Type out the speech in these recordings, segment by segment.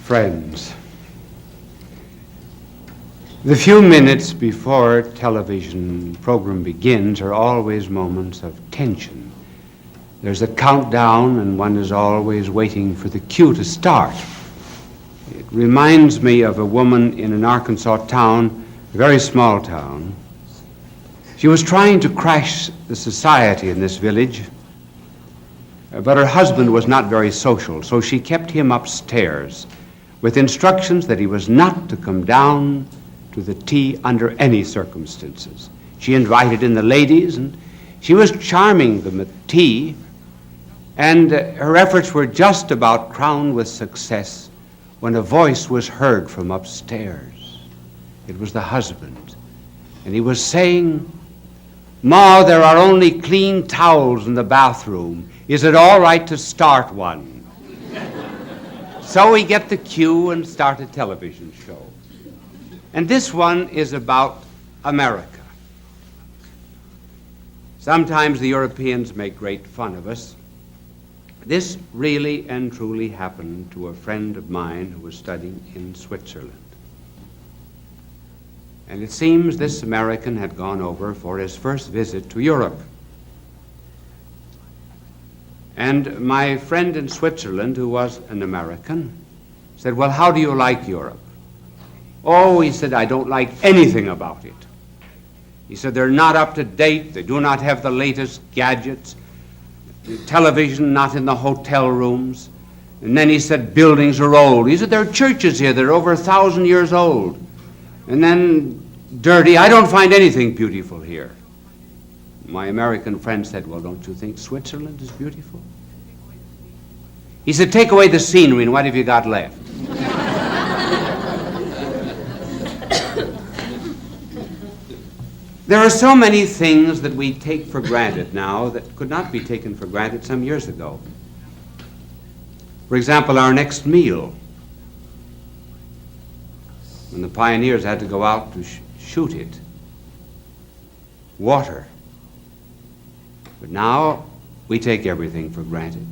Friends, the few minutes before television program begins are always moments of tension. There's a countdown and one is always waiting for the cue to start. It reminds me of a woman in an Arkansas town, a very small town. She was trying to crash the society in this village, but her husband was not very social, so she kept him upstairs with instructions that he was not to come down to the tea under any circumstances. She invited in the ladies, and she was charming them at tea, and her efforts were just about crowned with success when a voice was heard from upstairs. It was the husband, and he was saying, "Ma, there are only clean towels in the bathroom. Is it all right to start one?" So we get the cue and start a television show. And this one is about America. Sometimes the Europeans make great fun of us. This really and truly happened to a friend of mine who was studying in Switzerland. And it seems this American had gone over for his first visit to Europe. And my friend in Switzerland, who was an American, said, "Well, how do you like Europe?" "Oh," he said, "I don't like anything about it." He said, "They're not up to date. They do not have the latest gadgets. The television not in the hotel rooms." And then he said, "Buildings are old." He said, "There are churches here that are over 1,000 years old." And then dirty. "I don't find anything beautiful here." My American friend said, "Well, don't you think Switzerland is beautiful?" He said, "Take away the scenery, and what have you got left?" There are so many things that we take for granted now that could not be taken for granted some years ago. For example, our next meal. When the pioneers had to go out to shoot it. Water. But now we take everything for granted.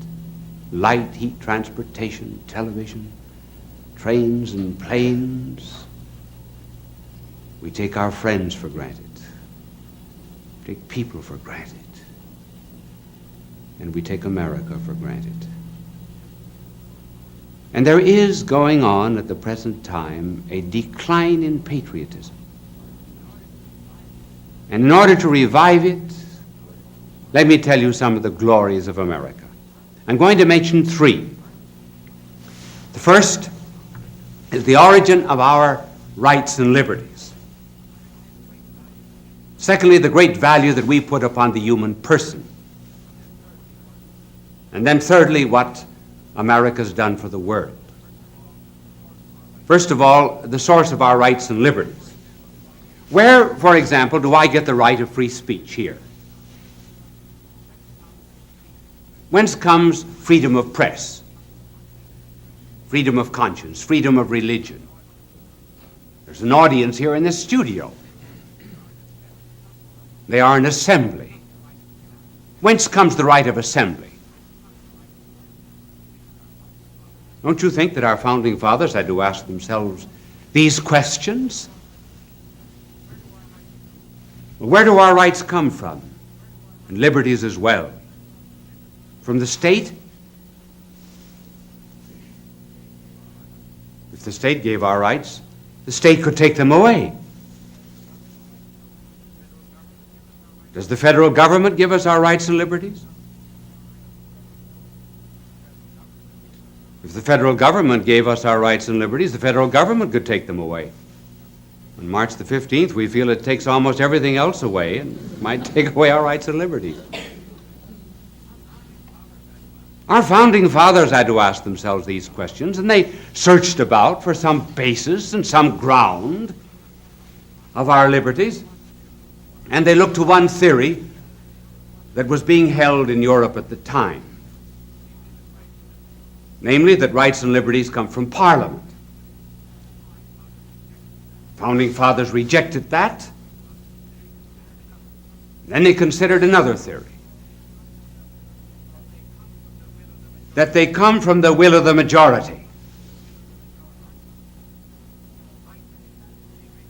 Light, heat, transportation, television, trains and planes. We take our friends for granted. Take people for granted. And we take America for granted. And there is going on at the present time a decline in patriotism. And in order to revive it, let me tell you some of the glories of America. I'm going to mention three. The first is the origin of our rights and liberties. Secondly, the great value that we put upon the human person. And then thirdly, what America's done for the world. First of all, the source of our rights and liberties. Where, for example, do I get the right of free speech here? Whence comes freedom of press, freedom of conscience, freedom of religion? There's an audience here in this studio. They are an assembly. Whence comes the right of assembly? Don't you think that our founding fathers had to ask themselves these questions? Where do our rights come from? And liberties as well. From the state? If the state gave our rights, the state could take them away. Does the federal government give us our rights and liberties? If the federal government gave us our rights and liberties, the federal government could take them away. On March the 15th, we feel it takes almost everything else away and might take away our rights and liberties. Our founding fathers had to ask themselves these questions, and they searched about for some basis and some ground of our liberties. And they looked to one theory that was being held in Europe at the time. Namely, that rights and liberties come from Parliament. Founding fathers rejected that. Then they considered another theory. That they come from the will of the majority.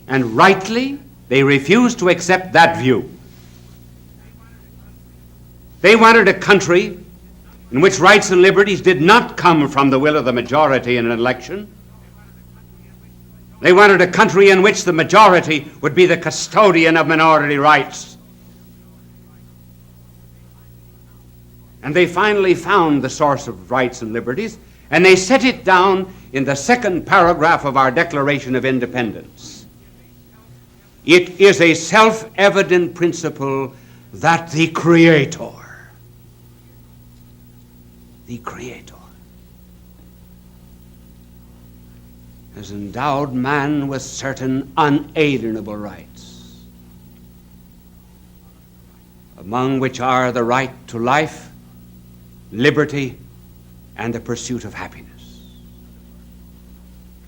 And rightly, they refused to accept that view. They wanted a country in which rights and liberties did not come from the will of the majority in an election. They wanted a country in which the majority would be the custodian of minority rights. And they finally found the source of rights and liberties, and they set it down in the second paragraph of our Declaration of Independence. It is a self-evident principle that the Creator has endowed man with certain unalienable rights, among which are the right to life, liberty, and the pursuit of happiness.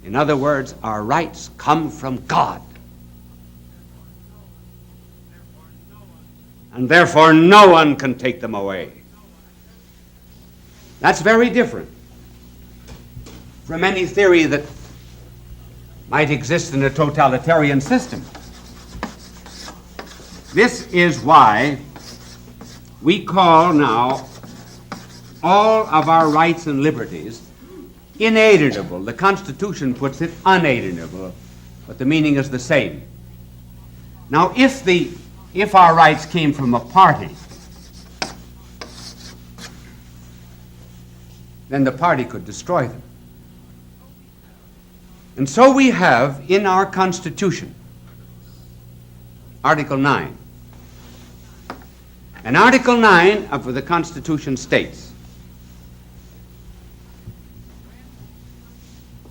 In other words, our rights come from God. And therefore no one can take them away. That's very different from any theory that might exist in a totalitarian system. This is why we call now all of our rights and liberties inalienable. The Constitution puts it unalienable, but the meaning is the same. Now, if our rights came from a party, then the party could destroy them. And so we have in our Constitution, Article 9. And Article 9 of the Constitution states,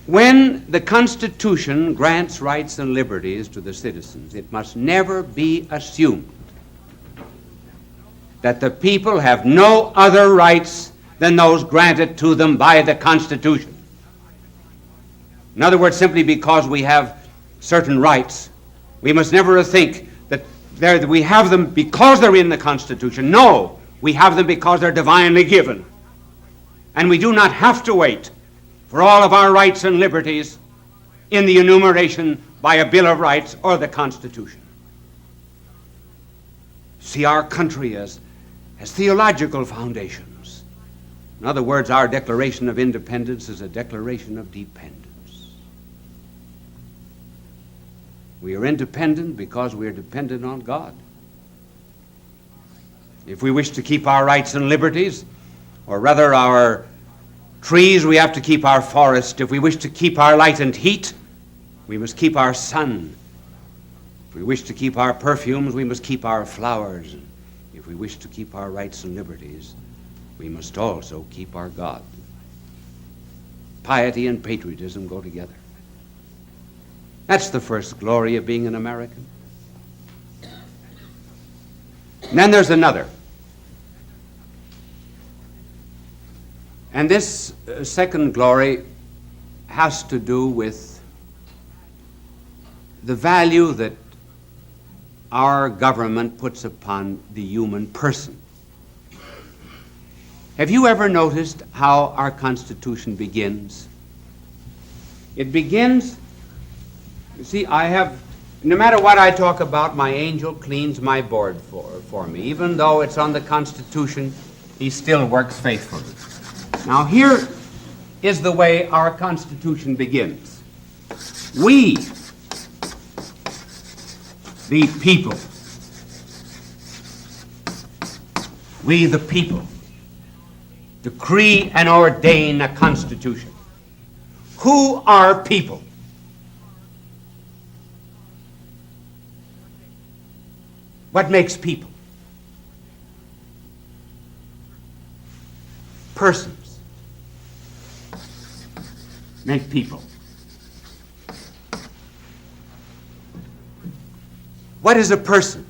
when the Constitution grants rights and liberties to the citizens, it must never be assumed that the people have no other rights than those granted to them by the Constitution. In other words, simply because we have certain rights, we must never think that we have them because they're in the Constitution. No, we have them because they're divinely given. And we do not have to wait for all of our rights and liberties in the enumeration by a Bill of Rights or the Constitution. See our country as theological foundations. In other words, our Declaration of Independence is a declaration of dependence. We are independent because we are dependent on God. If we wish to keep our rights and liberties, or rather our trees, we have to keep our forest. If we wish to keep our light and heat, we must keep our sun. If we wish to keep our perfumes, we must keep our flowers. If we wish to keep our rights and liberties, we must also keep our God. Piety and patriotism go together. That's the first glory of being an American. And then there's another. And this second glory has to do with the value that our government puts upon the human person. Have you ever noticed how our Constitution begins? It begins, you see, no matter what I talk about, my angel cleans my board for me. Even though it's on the Constitution, he still works faithfully. Now here is the way our Constitution begins. We, the people, decree and ordain a Constitution. Who are people? What makes people? Persons make people. What is a person?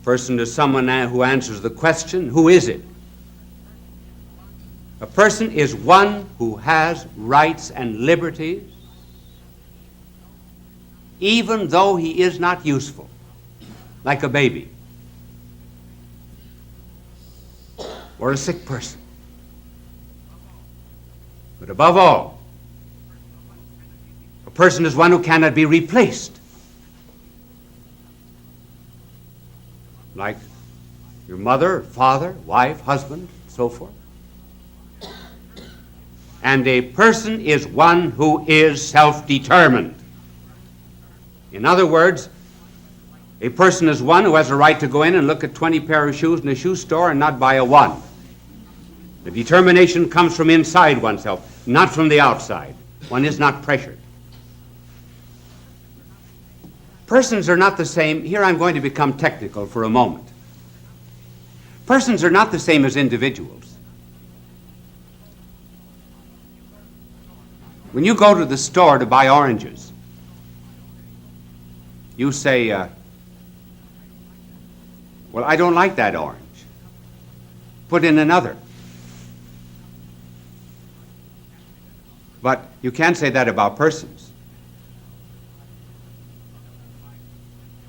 Person is someone who answers the question, who is it? A person is one who has rights and liberties, even though he is not useful, like a baby or a sick person. But above all, a A person is one who cannot be replaced. Like your mother, father, wife, husband, so forth. And a person is one who is self-determined. In other words, a person is one who has a right to go in and look at 20 pair of shoes in a shoe store and not buy a one. The determination comes from inside oneself, not from the outside. One is not pressured. Persons are not the same. Here I'm going to become technical for a moment. Persons are not the same as individuals. When you go to the store to buy oranges, you say, well, I don't like that orange. Put in another. But you can't say that about persons.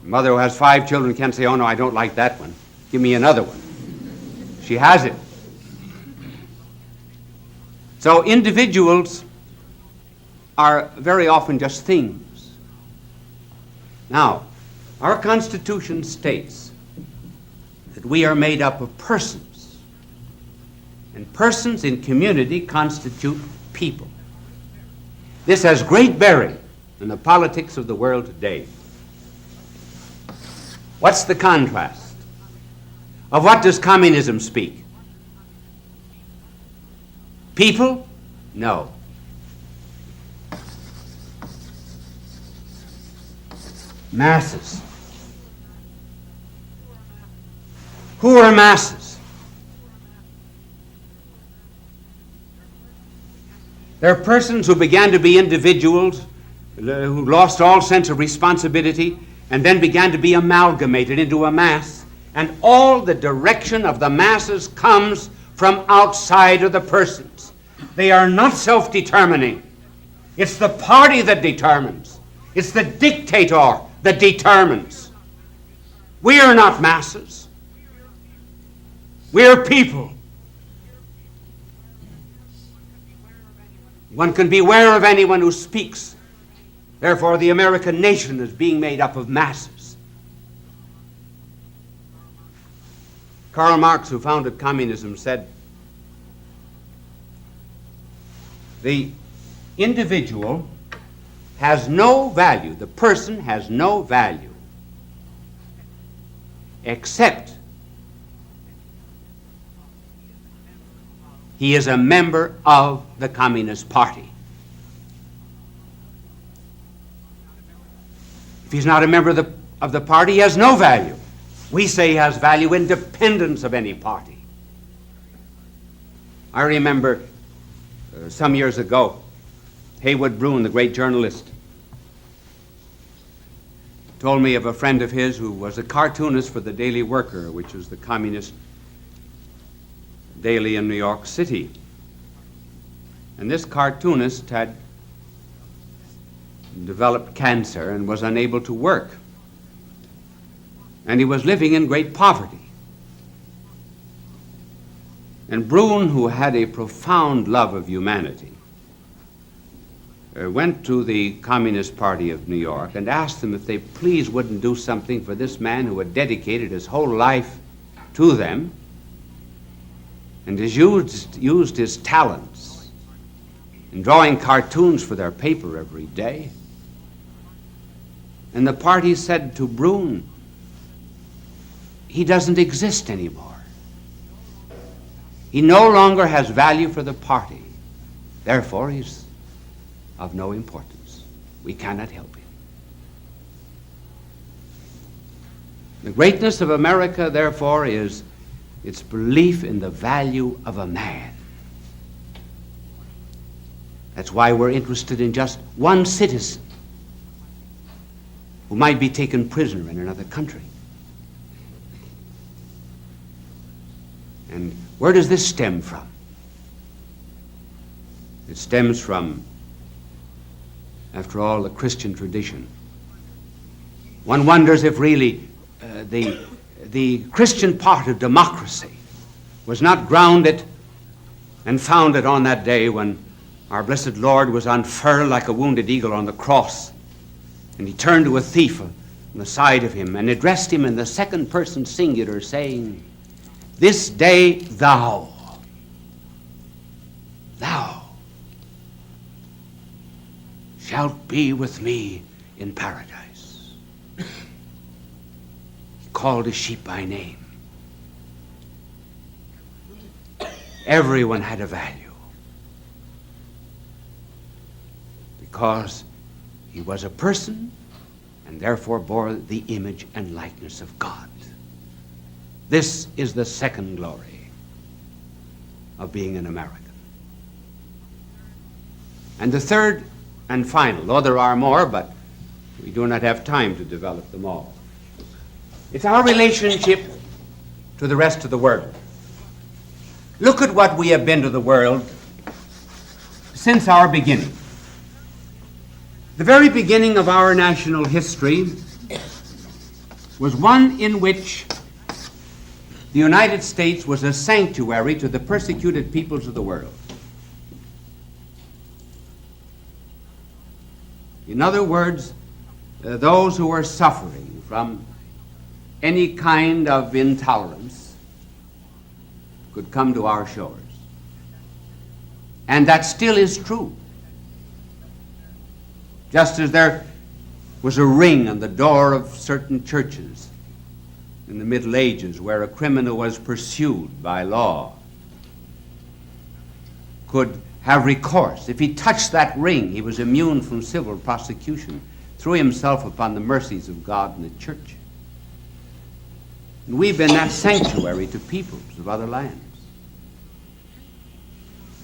A mother who has 5 children can't say, oh no, I don't like that one. Give me another one. She has it. So individuals are very often just things. Now, our Constitution states that we are made up of persons, and persons in community constitute people. This has great bearing in the politics of the world today. What's the contrast? Of what does communism speak? People? No. Masses. Who are masses? They're persons who began to be individuals, who lost all sense of responsibility, and then began to be amalgamated into a mass. And all the direction of the masses comes from outside of the persons. They are not self-determining. It's the party that determines. It's the dictator that determines. We are not masses. We are people. One can beware of anyone who speaks. Therefore, the American nation is being made up of masses. Karl Marx, who founded communism, said, the individual has no value, the person has no value, except he is a member of the Communist Party. If he's not a member of the party, he has no value. We say he has value independent of any party. I remember some years ago, Haywood Broun, the great journalist, told me of a friend of his who was a cartoonist for the Daily Worker, which was the communist daily in New York City. And this cartoonist had developed cancer and was unable to work. And he was living in great poverty. And Broun, who had a profound love of humanity, went to the Communist Party of New York and asked them if they please wouldn't do something for this man who had dedicated his whole life to them and has used his talents in drawing cartoons for their paper every day. And the party said to Broun, he doesn't exist anymore. He no longer has value for the party. Therefore, he's of no importance. We cannot help him. The greatness of America, therefore, is its belief in the value of a man. That's why we're interested in just one citizen who might be taken prisoner in another country. And where does this stem from? It stems from, after all, the Christian tradition. One wonders if really the Christian part of democracy was not grounded and founded on that day when Our blessed Lord was unfurled like a wounded eagle on the cross, and he turned to a thief on the side of him and addressed him in the second person singular, saying, "This day thou shalt be with me in paradise." He called his sheep by name. Everyone had a value because he was a person and therefore bore the image and likeness of God. This is the second glory of being an American. And the third and final, though there are more, but we do not have time to develop them all, it's our relationship to the rest of the world. Look at what we have been to the world since our beginning. The very beginning of our national history was one in which the United States was a sanctuary to the persecuted peoples of the world. In other words, those who were suffering from any kind of intolerance could come to our shores. And that still is true. Just as there was a ring on the door of certain churches in the Middle Ages where a criminal was pursued by law could have recourse. If he touched that ring, he was immune from civil prosecution, threw himself upon the mercies of God and the church. And we've been that sanctuary to peoples of other lands.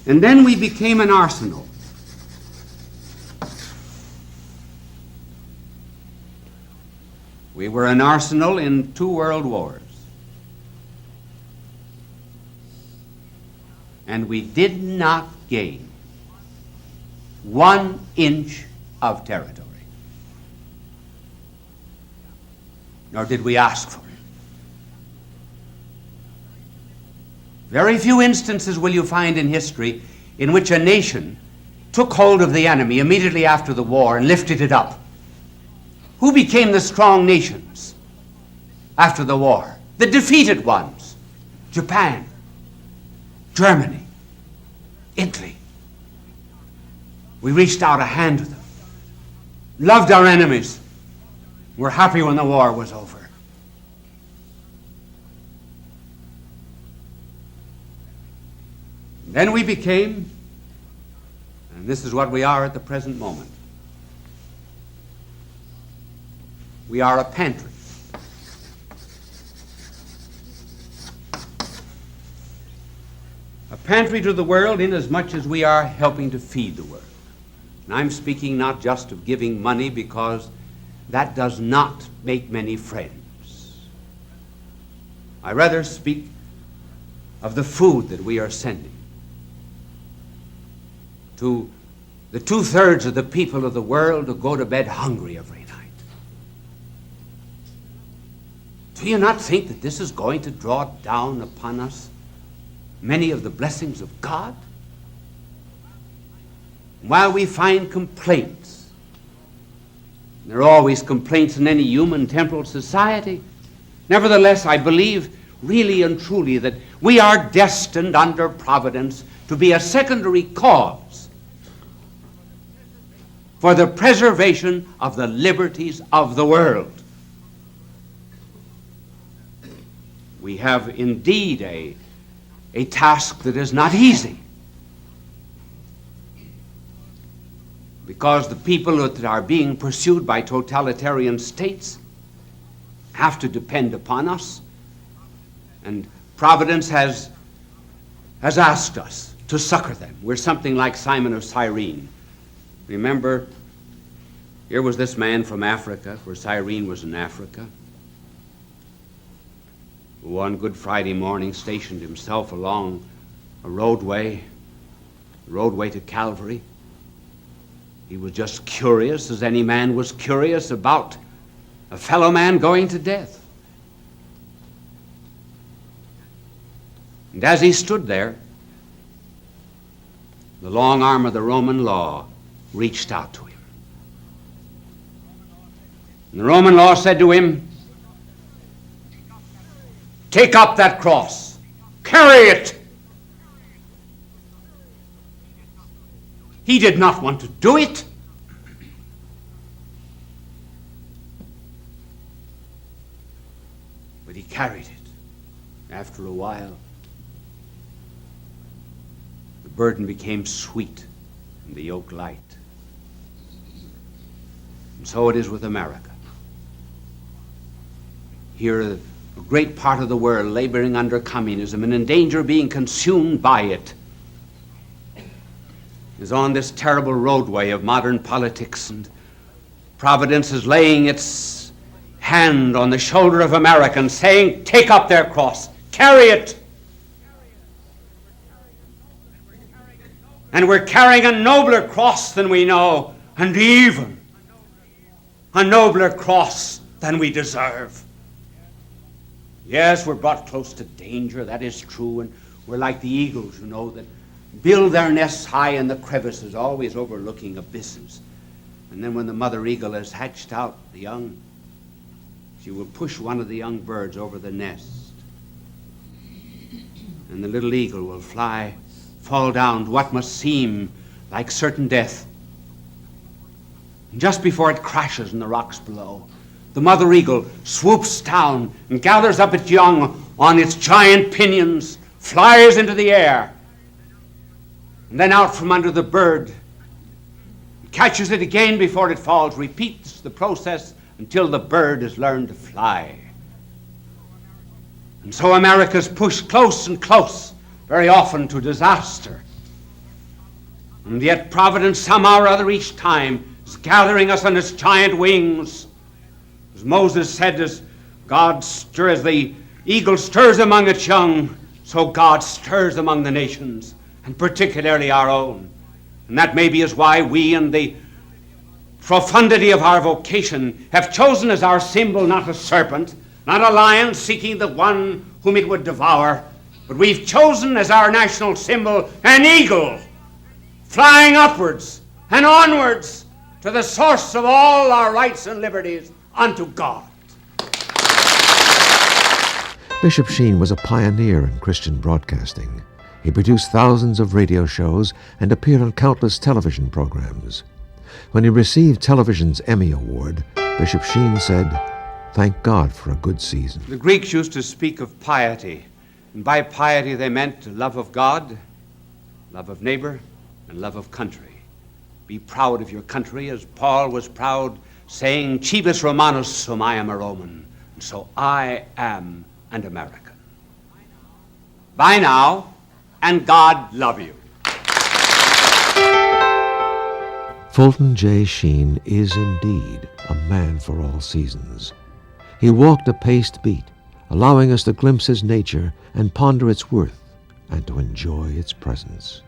And then we became an arsenal. We were an arsenal in 2 world wars. And we did not gain 1 inch of territory. Nor did we ask for it. Very few instances will you find in history in which a nation took hold of the enemy immediately after the war and lifted it up. Who became the strong nations after the war? The defeated ones. Japan, Germany, Italy. We reached out a hand to them, loved our enemies, were happy when the war was over. Then we became, and this is what we are at the present moment, we are a pantry. A pantry to the world inasmuch as we are helping to feed the world. And I'm speaking not just of giving money, because that does not make many friends. I rather speak of the food that we are sending to the 2/3 of the people of the world who go to bed hungry every night. Do you not think that this is going to draw down upon us many of the blessings of God? While we find complaints, and there are always complaints in any human temporal society, nevertheless, I believe really and truly that we are destined under providence to be a secondary cause for the preservation of the liberties of the world. We have indeed a task that is not easy, because the people that are being pursued by totalitarian states have to depend upon us, and Providence has asked us to succor them. We're something like Simon of Cyrene. Remember, here was this man from Africa, for Cyrene was in Africa, who one Good Friday morning stationed himself along a roadway to Calvary. He was just curious, as any man was curious about a fellow man going to death. And as he stood there, the long arm of the Roman law reached out to him. And the Roman law said to him, "Take up that cross. Carry it." He did not want to do it. But he carried it. After a while, the burden became sweet and the yoke light. And so it is with America. Here, a great part of the world laboring under communism and in danger of being consumed by it is on this terrible roadway of modern politics, and Providence is laying its hand on the shoulder of Americans, saying, "Take up their cross, carry it." And we're carrying a nobler cross than we know, and even a nobler cross than we deserve. Yes, we're brought close to danger, that is true, and we're like the eagles, you know, that build their nests high in the crevices, always overlooking abysses. And then when the mother eagle has hatched out the young, she will push one of the young birds over the nest. And the little eagle will fall down to what must seem like certain death. And just before it crashes in the rocks below, the mother eagle swoops down and gathers up its young on its giant pinions, flies into the air, and then out from under the bird, catches it again before it falls, repeats the process until the bird has learned to fly. And so America's pushed close and close, very often to disaster. And yet Providence, somehow or other, each time is gathering us on its giant wings. As Moses said, as the eagle stirs among its young, so God stirs among the nations, and particularly our own. And that maybe is why we, in the profundity of our vocation, have chosen as our symbol not a serpent, not a lion seeking the one whom it would devour, but we've chosen as our national symbol an eagle, flying upwards and onwards to the source of all our rights and liberties, unto God. Bishop Sheen was a pioneer in Christian broadcasting. He produced thousands of radio shows and appeared on countless television programs. When he received television's Emmy Award, Bishop Sheen said, "Thank God for a good season." The Greeks used to speak of piety, and by piety they meant love of God, love of neighbor, and love of country. Be proud of your country, as Paul was proud, saying, "Cibus Romanus sum, I am a Roman, and so I am an American." Bye now, and God love you. Fulton J. Sheen is indeed a man for all seasons. He walked a paced beat, allowing us to glimpse his nature and ponder its worth and to enjoy its presence.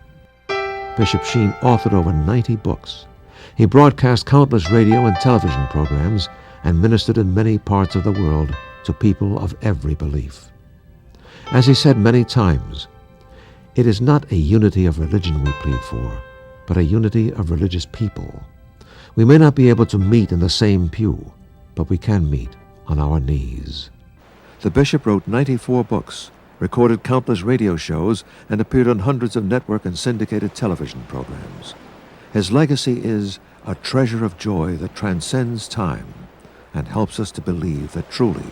Bishop Sheen authored over 90 books. He broadcast countless radio and television programs and ministered in many parts of the world to people of every belief. As he said many times, it is not a unity of religion we plead for, but a unity of religious people. We may not be able to meet in the same pew, but we can meet on our knees. The bishop wrote 94 books, recorded countless radio shows, and appeared on hundreds of network and syndicated television programs. His legacy is a treasure of joy that transcends time and helps us to believe that truly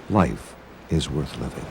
life is worth living.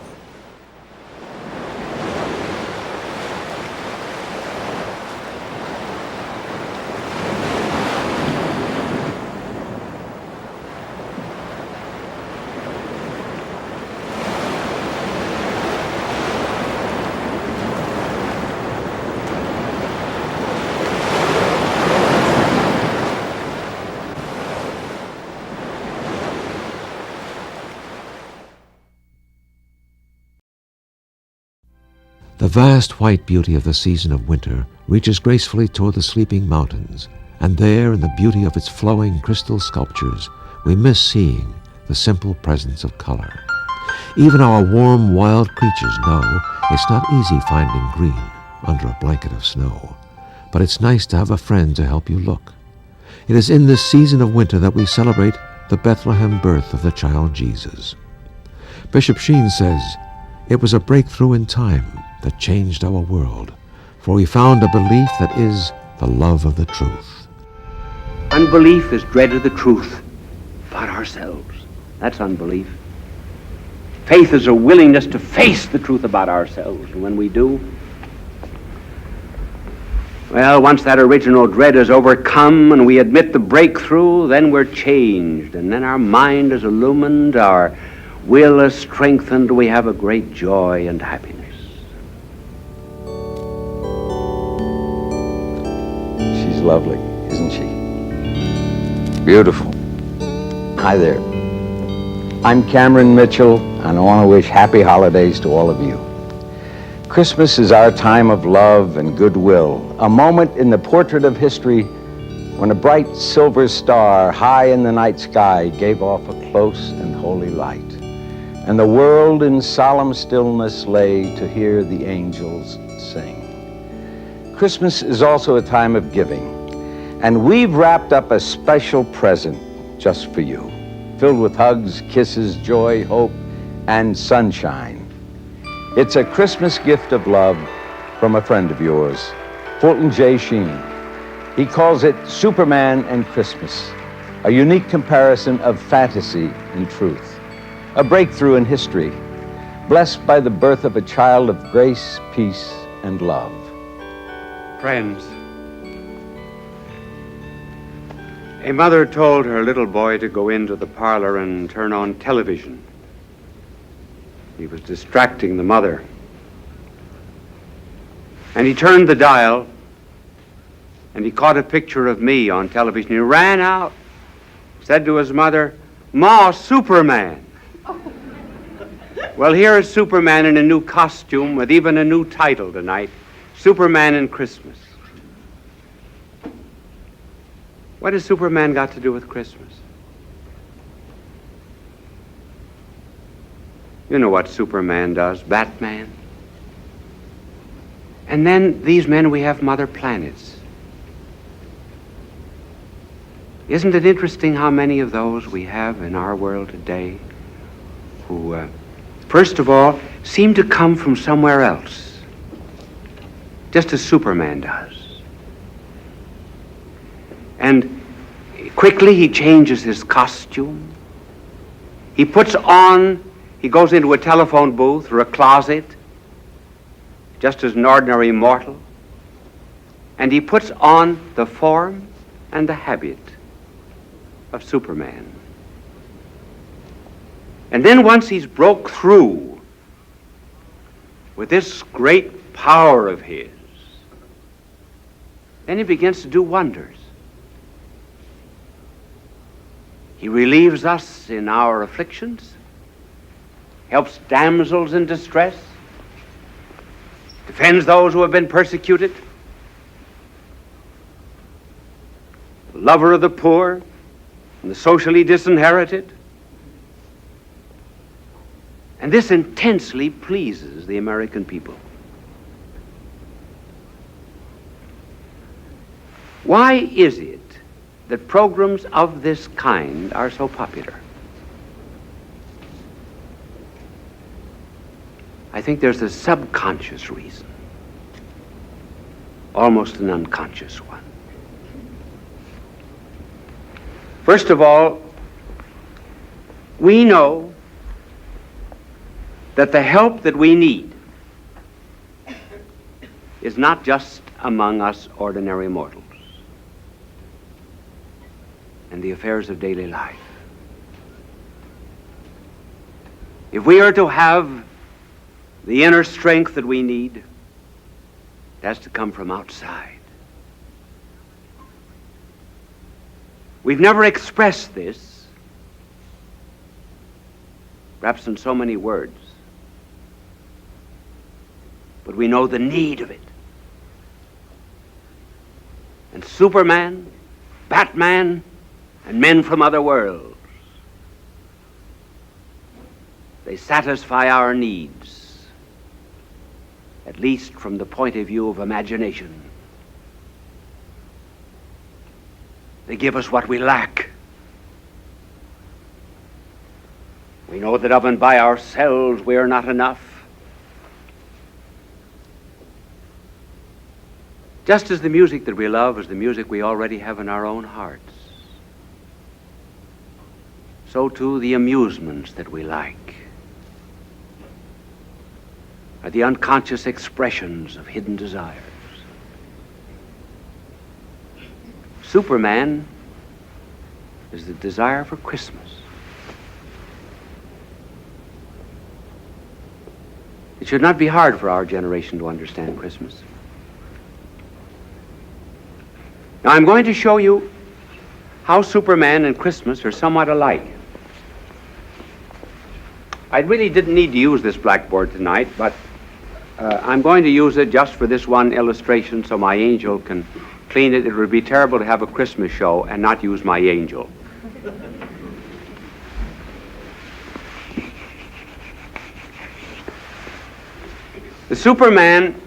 The vast white beauty of the season of winter reaches gracefully toward the sleeping mountains, and there, in the beauty of its flowing crystal sculptures, we miss seeing the simple presence of color. Even our warm, wild creatures know it's not easy finding green under a blanket of snow. but it's nice to have a friend to help you look. It is in this season of winter that we celebrate the Bethlehem birth of the child Jesus. Bishop Sheen says, "It was a breakthrough in time that changed our world, for we found a belief that is the love of the truth." Unbelief is dread of the truth about ourselves. That's unbelief. Faith is a willingness to face the truth about ourselves. And when we do, well, once that original dread is overcome and we admit the breakthrough, then we're changed. And then our mind is illumined, our will is strengthened, we have a great joy and happiness. She's lovely, isn't she? Beautiful. Hi there. I'm Cameron Mitchell, and I want to wish happy holidays to all of you. Christmas is our time of love and goodwill, a moment in the portrait of history when a bright silver star high in the night sky gave off a close and holy light, and the world in solemn stillness lay to hear the angels sing. Christmas is also a time of giving, and we've wrapped up a special present just for you, filled with hugs, kisses, joy, hope, and sunshine. It's a Christmas gift of love from a friend of yours, Fulton J. Sheen. He calls it Superman and Christmas, a unique comparison of fantasy and truth, a breakthrough in history, blessed by the birth of a child of grace, peace, and love. Friends, a mother told her little boy to go into the parlor and turn on television. He was distracting the mother. And he turned the dial, and he caught a picture of me on television. He ran out, said to his mother, "Ma, Superman." Well, here is Superman in a new costume with even a new title tonight, Superman and Christmas. What has Superman got to do with Christmas? You know what Superman does, Batman. And then these men, we have mother planets. Isn't it interesting how many of those we have in our world today who, first of all, seem to come from somewhere else, just as Superman does. And quickly he changes his costume. He goes into a telephone booth or a closet, just as an ordinary mortal, and he puts on the form and the habit of Superman. And then once he's broke through with this great power of his, then he begins to do wonders. He relieves us in our afflictions, helps damsels in distress, defends those who have been persecuted, lover of the poor and the socially disinherited. And this intensely pleases the American people. Why is it that programs of this kind are so popular? I think there's a subconscious reason, almost an unconscious one. First of all, we know that the help that we need is not just among us ordinary mortals and the affairs of daily life. If we are to have the inner strength that we need, it has to come from outside. We've never expressed this, perhaps in so many words, but we know the need of it. And Superman, Batman, and men from other worlds, they satisfy our needs, at least from the point of view of imagination. They give us what we lack. We know that of and by ourselves we are not enough. Just as the music that we love is the music we already have in our own hearts, so too the amusements that we like are the unconscious expressions of hidden desires. Superman is the desire for Christmas. It should not be hard for our generation to understand Christmas. Now I'm going to show you how Superman and Christmas are somewhat alike. I really didn't need to use this blackboard tonight, but I'm going to use it just for this one illustration so my angel can clean it. It would be terrible to have a Christmas show and not use my angel. The Superman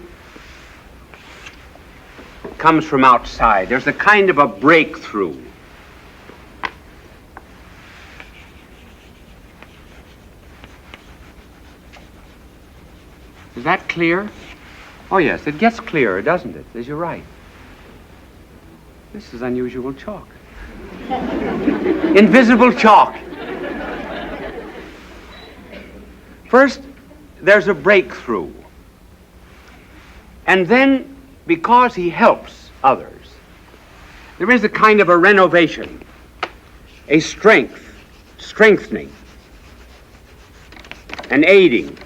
comes from outside. There's a kind of a breakthrough. Is that clear? Oh yes, it gets clearer, doesn't it? As you're right. This is unusual chalk. Invisible chalk. First, there's a breakthrough. And then, because he helps others, there is a kind of a renovation, a strengthening, an aiding.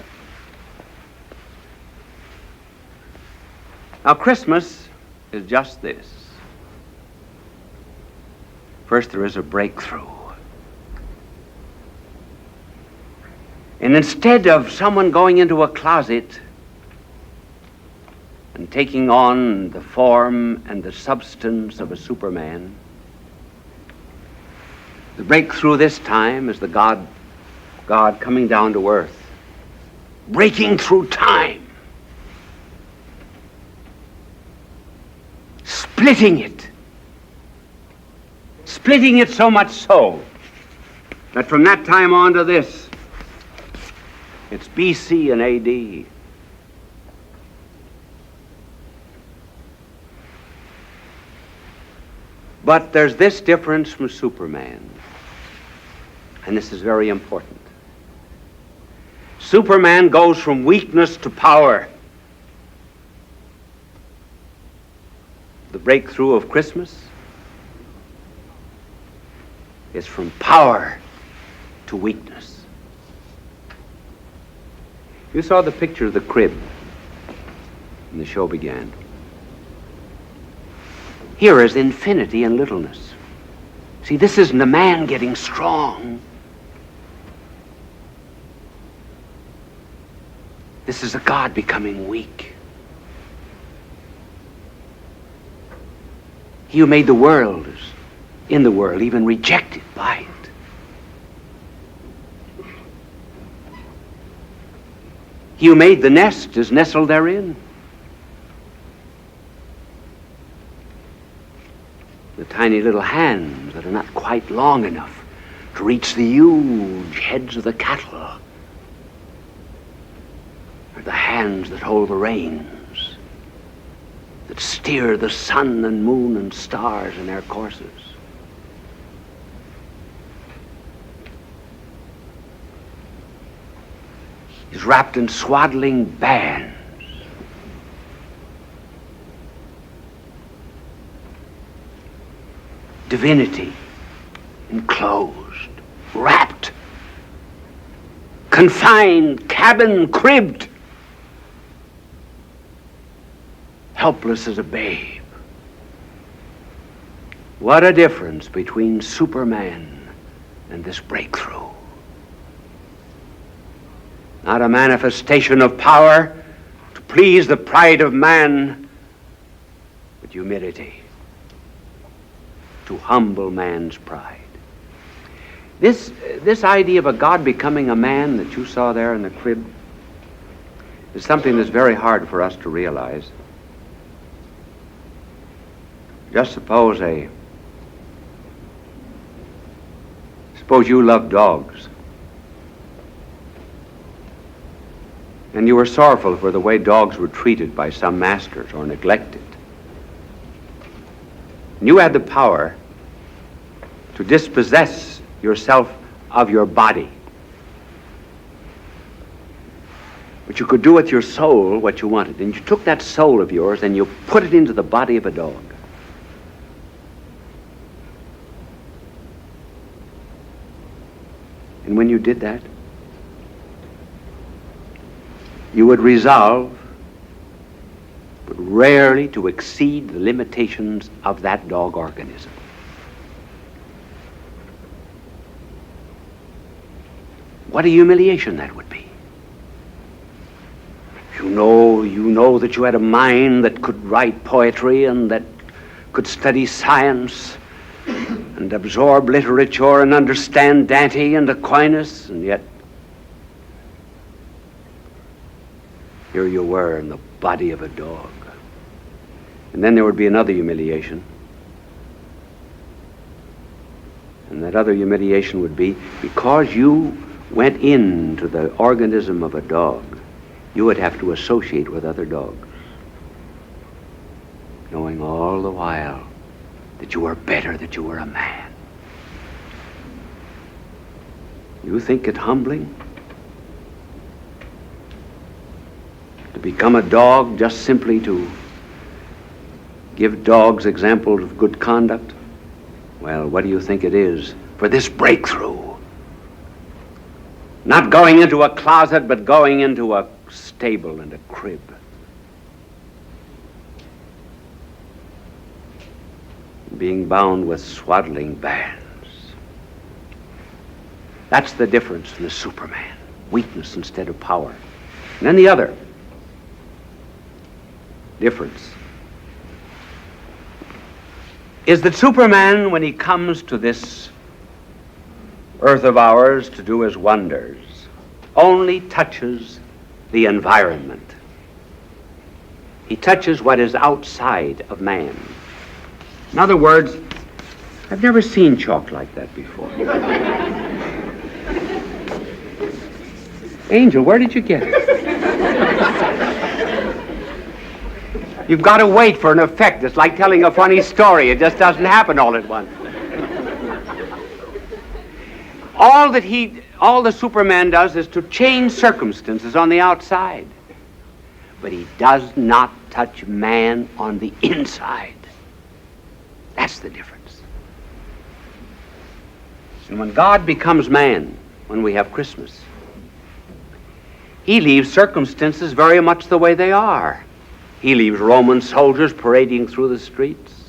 Now, Christmas is just this. First, there is a breakthrough. And instead of someone going into a closet and taking on the form and the substance of a Superman, the breakthrough this time is the God coming down to earth, breaking through time, splitting it so much so that from that time on to this, it's BC and AD. But there's this difference from Superman, and this is very important. Superman goes from weakness to power. The breakthrough of Christmas is from power to weakness. You saw the picture of the crib when the show began. Here is infinity and littleness. See, this isn't a man getting strong. This is a God becoming weak. He who made the world is in the world, even rejected by it. He who made the nest is nestled therein. The tiny little hands that are not quite long enough to reach the huge heads of the cattle are the hands that hold the reins, that steer the sun and moon and stars in their courses. He's wrapped in swaddling bands. Divinity, enclosed, wrapped, confined, cabin, cribbed, helpless as a babe. What a difference between Superman and this breakthrough. Not a manifestation of power to please the pride of man, but humility to humble man's pride. This idea of a God becoming a man that you saw there in the crib is something that's very hard for us to realize. Just suppose a Suppose you loved dogs, and you were sorrowful for the way dogs were treated by some masters or neglected. And you had the power to dispossess yourself of your body. But you could do with your soul what you wanted. And you took that soul of yours and you put it into the body of a dog. And when you did that, you would resolve, but rarely to exceed the limitations of that dog organism. What a humiliation that would be. You know that you had a mind that could write poetry and that could study science and absorb literature and understand Dante and Aquinas, and yet here you were in the body of a dog. And then there would be another humiliation. And that other humiliation would be because you went into the organism of a dog, you would have to associate with other dogs, knowing all the while that you were better, that you were a man. You think it humbling to become a dog just simply to give dogs examples of good conduct? Well, what do you think it is for this breakthrough? Not going into a closet, but going into a stable and a crib. Being bound with swaddling bands. That's the difference in the Superman. Weakness instead of power. And then the other difference is that Superman, when he comes to this earth of ours to do his wonders, only touches the environment. He touches what is outside of man. In other words, I've never seen chalk like that before. Angel, where did you get it? You've got to wait for an effect. It's like telling a funny story. It just doesn't happen all at once. All the Superman does is to change circumstances on the outside. But he does not touch man on the inside. That's the difference. And when God becomes man, when we have Christmas, he leaves circumstances very much the way they are. He leaves Roman soldiers parading through the streets.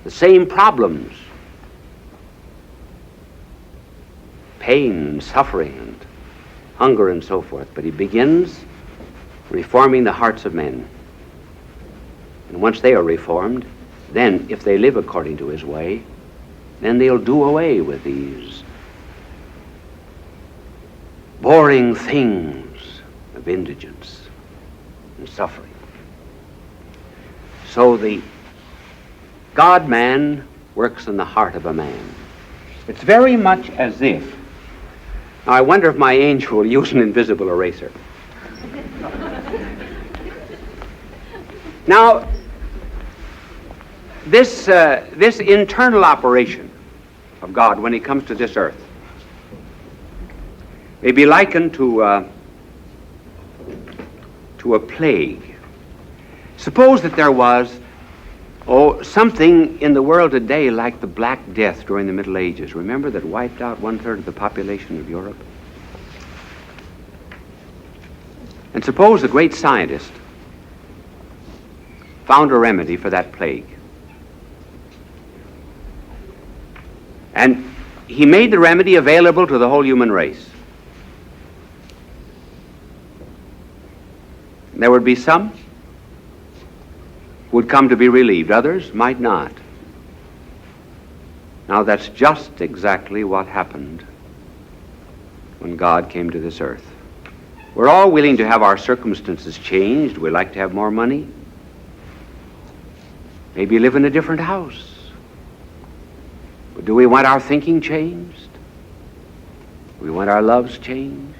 The same problems. Pain and suffering and hunger and so forth. But he begins reforming the hearts of men. And once they are reformed, then if they live according to his way, then they'll do away with these boring things of indigence and suffering. So the God-man works in the heart of a man. It's very much as if, now I wonder if my angel will use an invisible eraser. Now, this internal operation of God when he comes to this earth may be likened to a plague. Suppose that there was something in the world today like the Black Death during the Middle Ages. Remember, that wiped out 1/3 of the population of Europe? And suppose a great scientist found a remedy for that plague. And he made the remedy available to the whole human race. There would be some who would come to be relieved. Others might not. Now that's just exactly what happened when God came to this earth. We're all willing to have our circumstances changed. We like to have more money. Maybe live in a different house. But do we want our thinking changed? Do we want our loves changed?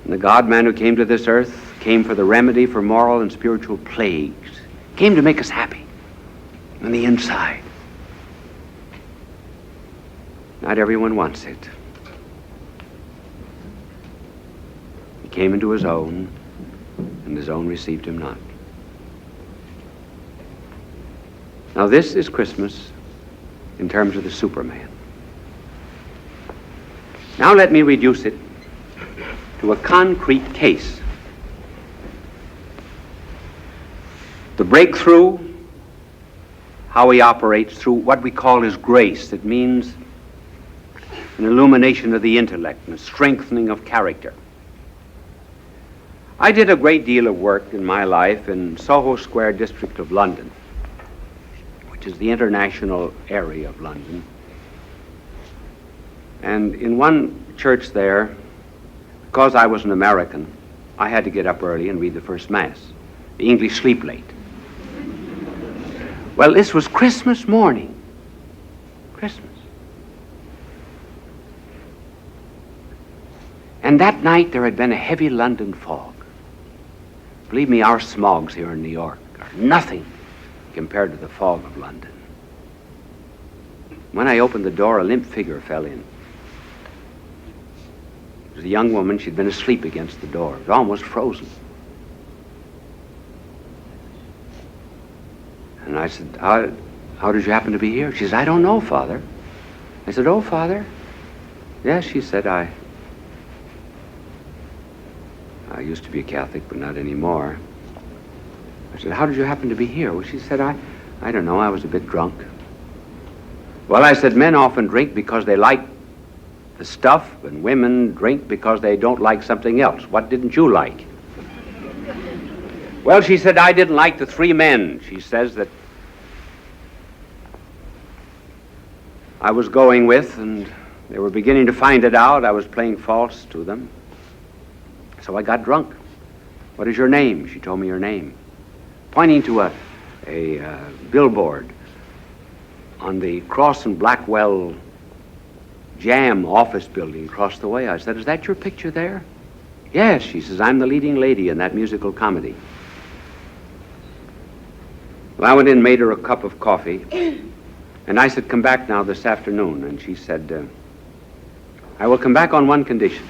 And the God-man who came to this earth came for the remedy for moral and spiritual plagues, came to make us happy on the inside. Not everyone wants it. He came into his own, and his own received him not. Now this is Christmas in terms of the Superman. Now let me reduce it to a concrete case. The breakthrough, how he operates through what we call his grace. It means an illumination of the intellect and a strengthening of character. I did a great deal of work in my life in Soho Square district of London, which is the international area of London. And in one church there, because I was an American, I had to get up early and read the first Mass. The English sleep late. Well, this was Christmas morning. Christmas. And that night there had been a heavy London fog. Believe me, our smogs here in New York are nothing compared to the fog of London. When I opened the door, a limp figure fell in. It was a young woman. She'd been asleep against the door. It was almost frozen. And I said, how did you happen to be here? She said, I don't know, Father. I said, oh, Father? Yes, she said, I used to be a Catholic, but not anymore. I said, how did you happen to be here? Well, she said, I don't know, I was a bit drunk. Well, I said, men often drink because they like the stuff, and women drink because they don't like something else. What didn't you like? Well, she said, I didn't like the three men. She says that I was going with, and they were beginning to find it out. I was playing false to them. So I got drunk. What is your name? She told me her name, pointing to a billboard on the Cross and Blackwell Jam office building across the way. I said, is that your picture there? Yes, she says, I'm the leading lady in that musical comedy. Well, I went in, made her a cup of coffee, and I said, come back now this afternoon. And she said, I will come back on one condition.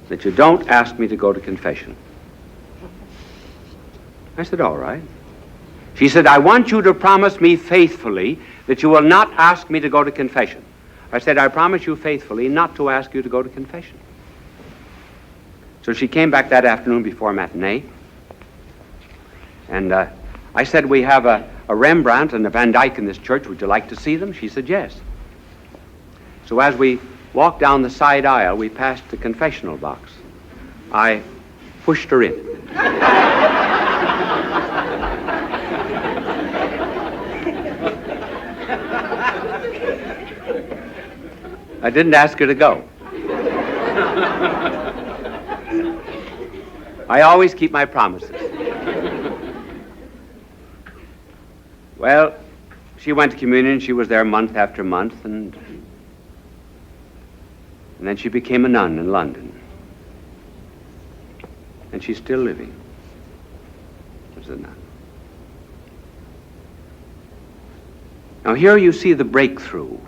That you don't ask me to go to confession. I said, all right. She said, I want you to promise me faithfully that you will not ask me to go to confession. I said, I promise you faithfully not to ask you to go to confession. So she came back that afternoon before matinee, and I said, we have a Rembrandt and a Van Dyck in this church. Would you like to see them? She said, yes. So as we walked down the side aisle, we passed the confessional box. I pushed her in. I didn't ask her to go. I always keep my promises. Well, she went to communion. She was there month after month, and then she became a nun in London. And she's still living as a nun. Now here you see the breakthrough.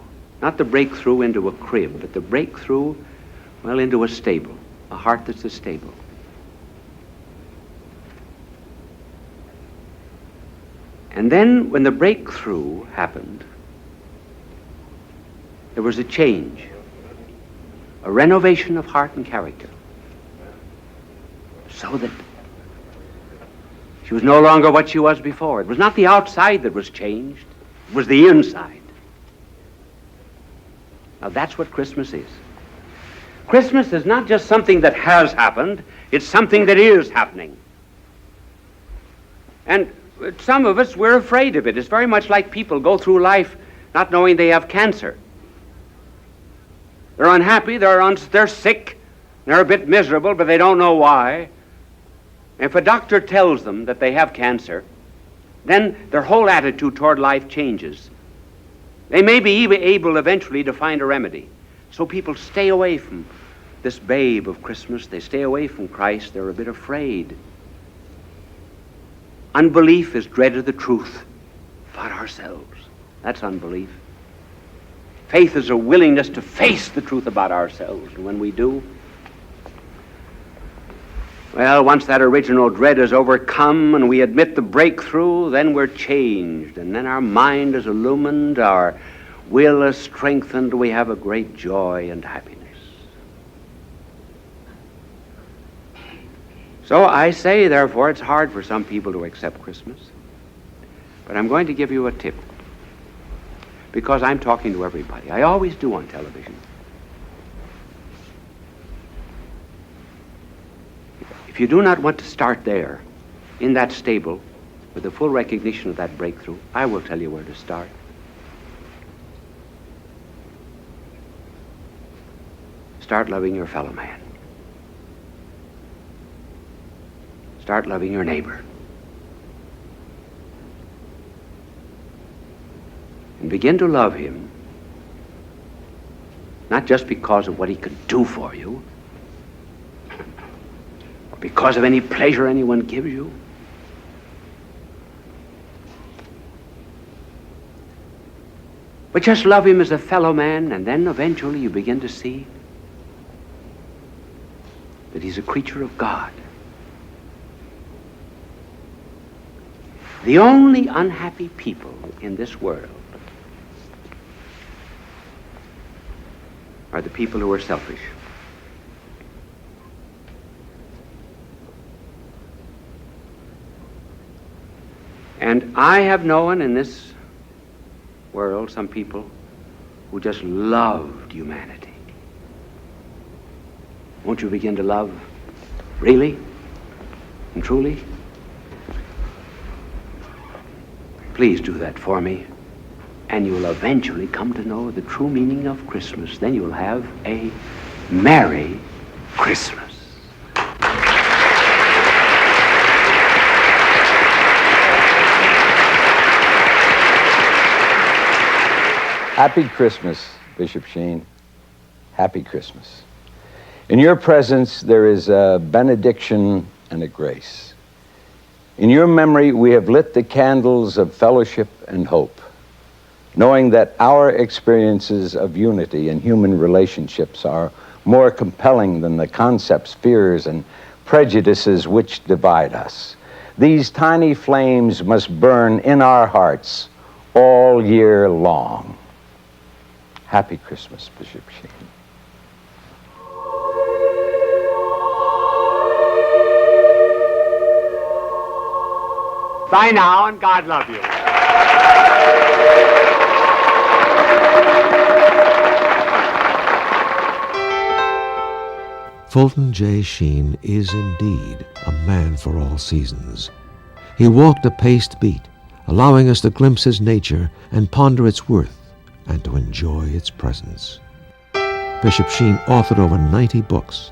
Not the breakthrough into a crib, but the breakthrough, well, into a stable, a heart that's a stable. And then when the breakthrough happened, there was a change, a renovation of heart and character, so that she was no longer what she was before. It was not the outside that was changed, it was the inside. Now that's what Christmas is. Christmas is not just something that has happened, it's something that is happening. And some of us, we're afraid of it. It's very much like people go through life not knowing they have cancer. They're unhappy, they're sick, they're a bit miserable, but they don't know why. If a doctor tells them that they have cancer, then their whole attitude toward life changes. They may be even able eventually to find a remedy. So people stay away from this babe of Christmas. They stay away from Christ. They're a bit afraid. Unbelief is dread of the truth about ourselves. That's unbelief. Faith is a willingness to face the truth about ourselves. And when we do, well, once that original dread is overcome and we admit the breakthrough, then we're changed. And then our mind is illumined, our will is strengthened, we have a great joy and happiness. So I say, therefore, it's hard for some people to accept Christmas. But I'm going to give you a tip, because I'm talking to everybody. I always do on television. If you do not want to start there, in that stable, with the full recognition of that breakthrough, I will tell you where to start. Start loving your fellow man. Start loving your neighbor. And begin to love him, not just because of what he can do for you, or because of any pleasure anyone gives you, but just love him as a fellow man, and then eventually you begin to see that he's a creature of God. The only unhappy people in this world are the people who are selfish. And I have known in this world some people who just loved humanity. Won't you begin to love really and truly? Please do that for me, and you will eventually come to know the true meaning of Christmas. Then you will have a Merry Christmas. Happy Christmas, Bishop Sheen. Happy Christmas. In your presence, there is a benediction and a grace. In your memory, we have lit the candles of fellowship and hope, knowing that our experiences of unity in human relationships are more compelling than the concepts, fears, and prejudices which divide us. These tiny flames must burn in our hearts all year long. Happy Christmas, Bishop Sheen. Bye now, and God love you. Fulton J. Sheen is indeed a man for all seasons. He walked a paced beat, allowing us to glimpse his nature and ponder its worth and to enjoy its presence. Bishop Sheen authored over 90 books.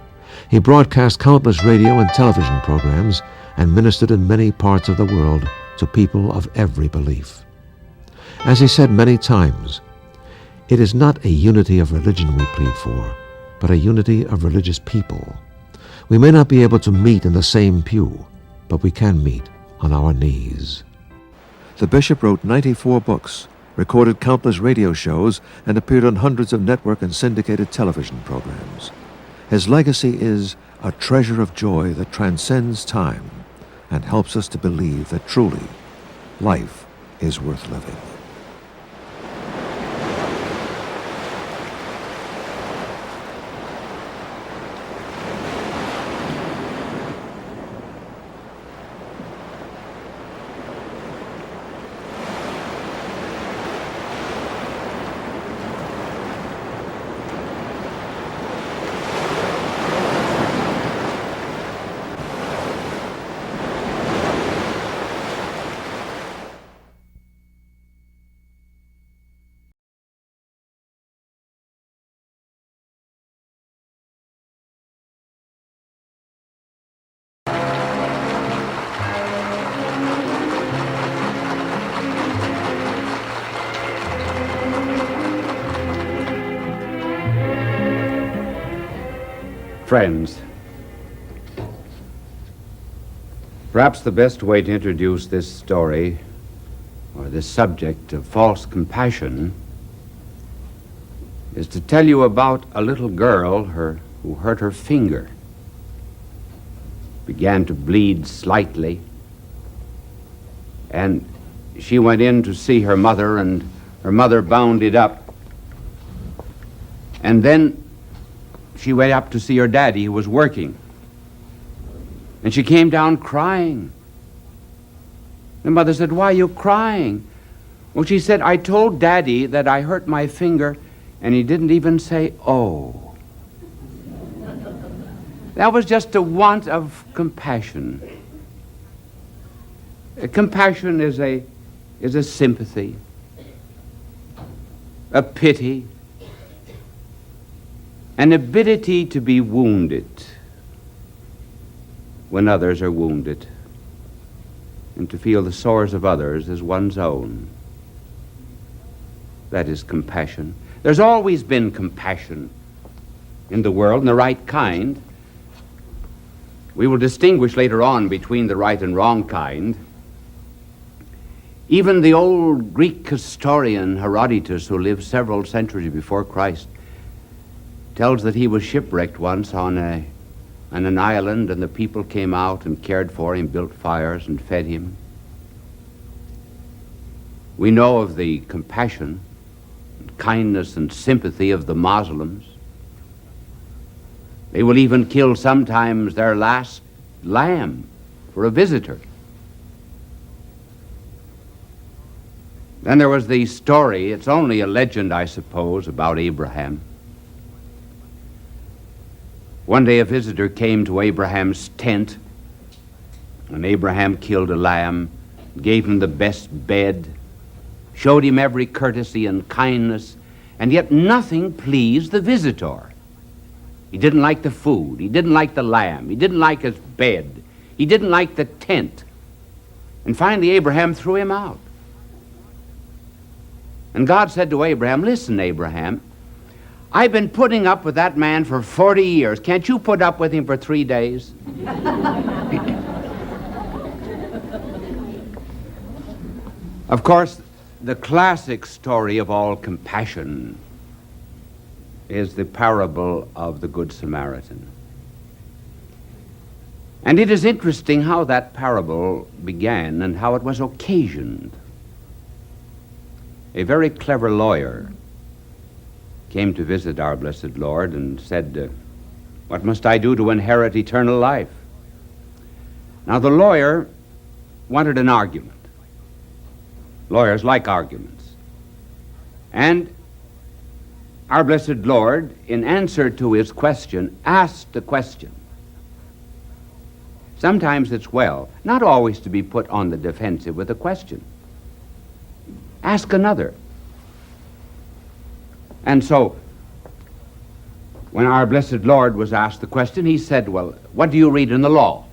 He broadcast countless radio and television programs and ministered in many parts of the world to people of every belief. As he said many times, it is not a unity of religion we plead for, but a unity of religious people. We may not be able to meet in the same pew, but we can meet on our knees. The bishop wrote 94 books, recorded countless radio shows, and appeared on hundreds of network and syndicated television programs. His legacy is a treasure of joy that transcends time and helps us to believe that truly life is worth living. Friends, perhaps the best way to introduce this story, or this subject of false compassion, is to tell you about a little girl who hurt her finger, began to bleed slightly, and she went in to see her mother, and her mother bound it up. And then she went up to see her daddy, who was working. And she came down crying. The mother said, "Why are you crying?" Well, she said, "I told Daddy that I hurt my finger, and he didn't even say, 'oh.'" That was just a want of compassion. Compassion is a sympathy, a pity, an ability to be wounded when others are wounded, and to feel the sores of others as one's own. That is compassion. There's always been compassion in the world, and the right kind. We will distinguish later on between the right and wrong kind. Even the old Greek historian Herodotus, who lived several centuries before Christ, tells that he was shipwrecked once on an island, and the people came out and cared for him, built fires and fed him. We know of the compassion, and kindness, and sympathy of the Muslims. They will even kill sometimes their last lamb for a visitor. Then there was the story, it's only a legend, I suppose, about Abraham. One day a visitor came to Abraham's tent, and Abraham killed a lamb, gave him the best bed, showed him every courtesy and kindness, and yet nothing pleased the visitor. He didn't like the food, he didn't like the lamb, he didn't like his bed, he didn't like the tent. And finally Abraham threw him out. And God said to Abraham, "Listen, Abraham, I've been putting up with that man for 40 years. Can't you put up with him for 3 days?" Of course, the classic story of all compassion is the parable of the Good Samaritan. And it is interesting how that parable began and how it was occasioned. A very clever lawyer came to visit our blessed Lord and said, "What must I do to inherit eternal life?" Now the lawyer wanted an argument. Lawyers like arguments. And our blessed Lord, in answer to his question, asked a question. Sometimes it's well, not always to be put on the defensive with a question. Ask another. And so, when our blessed Lord was asked the question, he said, "Well, what do you read in the law?"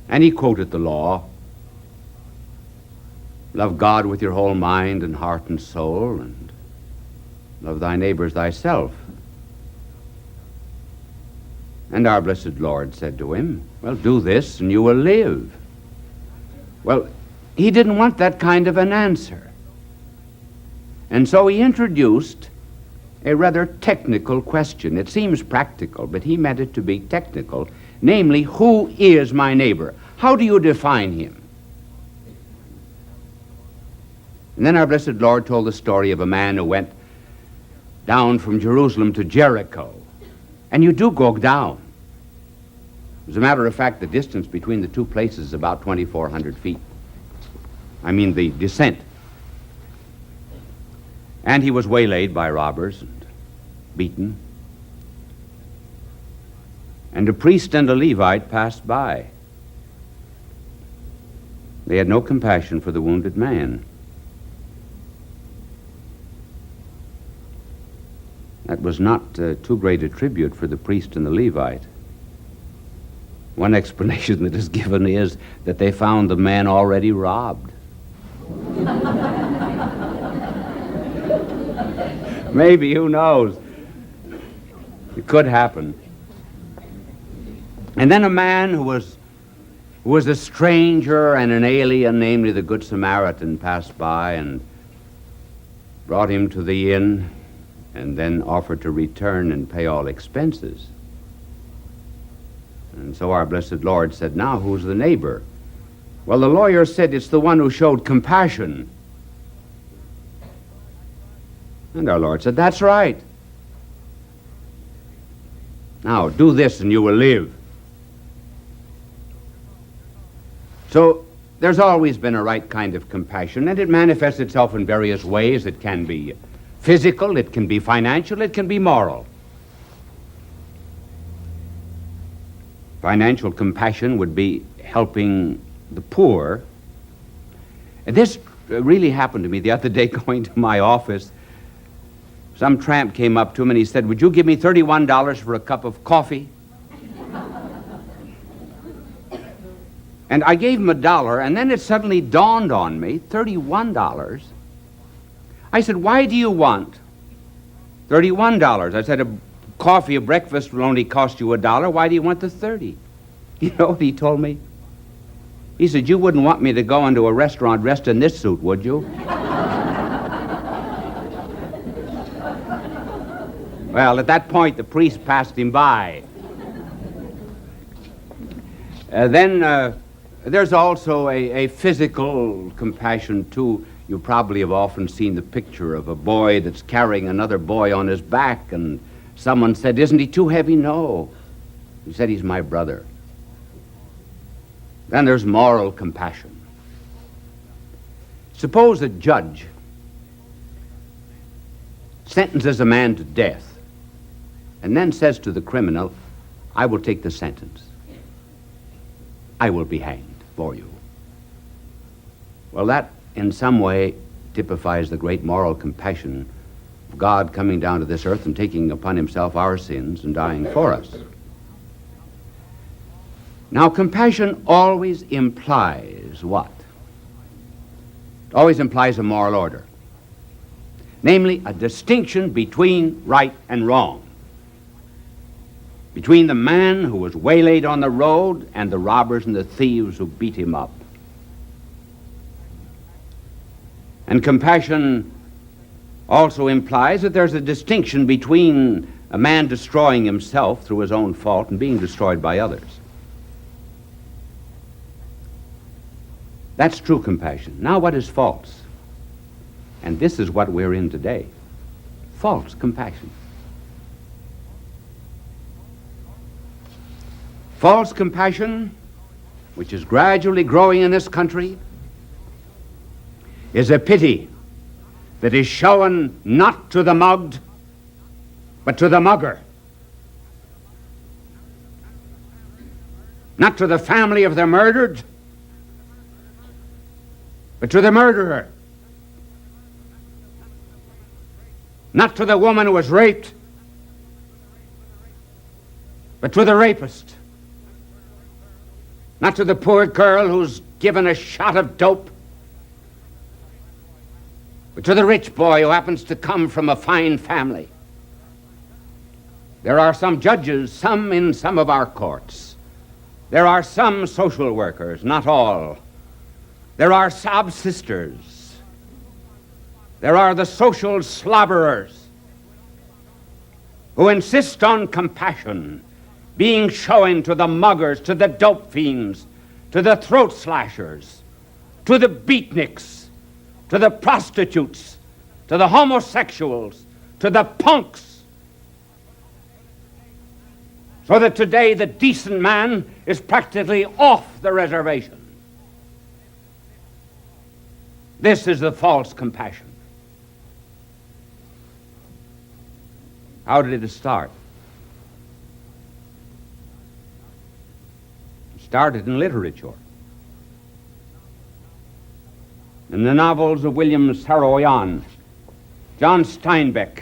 And he quoted the law. Love God with your whole mind and heart and soul, and love thy neighbor as thyself. And our blessed Lord said to him, "Well, do this and you will live." Well, he didn't want that kind of an answer. And so he introduced a rather technical question. It seems practical, but he meant it to be technical. Namely, who is my neighbor? How do you define him? And then our blessed Lord told the story of a man who went down from Jerusalem to Jericho. And you do go down. As a matter of fact, the distance between the two places is about 2,400 feet. I mean the descent. And he was waylaid by robbers and beaten. And a priest and a Levite passed by. They had no compassion for the wounded man. That was not too great a tribute for the priest and the Levite. One explanation that is given is that they found the man already robbed. Maybe, who knows? It could happen. And then a man who was a stranger and an alien, namely the Good Samaritan, passed by and brought him to the inn and then offered to return and pay all expenses. And so our blessed Lord said, now who's the neighbor? Well, the lawyer said it's the one who showed compassion. And our Lord said, that's right. Now do this and you will live. So there's always been a right kind of compassion, and it manifests itself in various ways. It can be physical, it can be financial, it can be moral. Financial compassion would be helping the poor. And this really happened to me the other day going to my office. Some tramp came up to him and he said, would you give me $31 for a cup of coffee? And I gave him $1, and then it suddenly dawned on me, $31. I said, why do you want $31? I said, a coffee, a breakfast will only cost you $1. Why do you want the 30? You know what he told me? He said, you wouldn't want me to go into a restaurant dressed in this suit, would you? Well, at that point, the priest passed him by. Then there's also a physical compassion, too. You probably have often seen the picture of a boy that's carrying another boy on his back, and someone said, isn't he too heavy? No. He said, he's my brother. Then there's moral compassion. Suppose a judge sentences a man to death and then says to the criminal, I will take the sentence. I will be hanged for you. Well, that in some way typifies the great moral compassion of God coming down to this earth and taking upon himself our sins and dying for us. Now, compassion always implies what? It always implies a moral order. Namely, a distinction between right and wrong. Between the man who was waylaid on the road and the robbers and the thieves who beat him up. And compassion also implies that there's a distinction between a man destroying himself through his own fault and being destroyed by others. That's true compassion. Now, what is false? And this is what we're in today. False compassion. False compassion, which is gradually growing in this country, is a pity that is shown not to the mugged, but to the mugger. Not to the family of the murdered, but to the murderer. Not to the woman who was raped, but to the rapist. Not to the poor girl who's given a shot of dope, but to the rich boy who happens to come from a fine family. There are some judges, some in some of our courts. There are some social workers, not all. There are sob sisters. There are the social slobberers who insist on compassion being shown to the muggers, to the dope fiends, to the throat slashers, to the beatniks, to the prostitutes, to the homosexuals, to the punks. So that today the decent man is practically off the reservation. This is the false compassion. How did it start? It started in literature. In the novels of William Saroyan, John Steinbeck,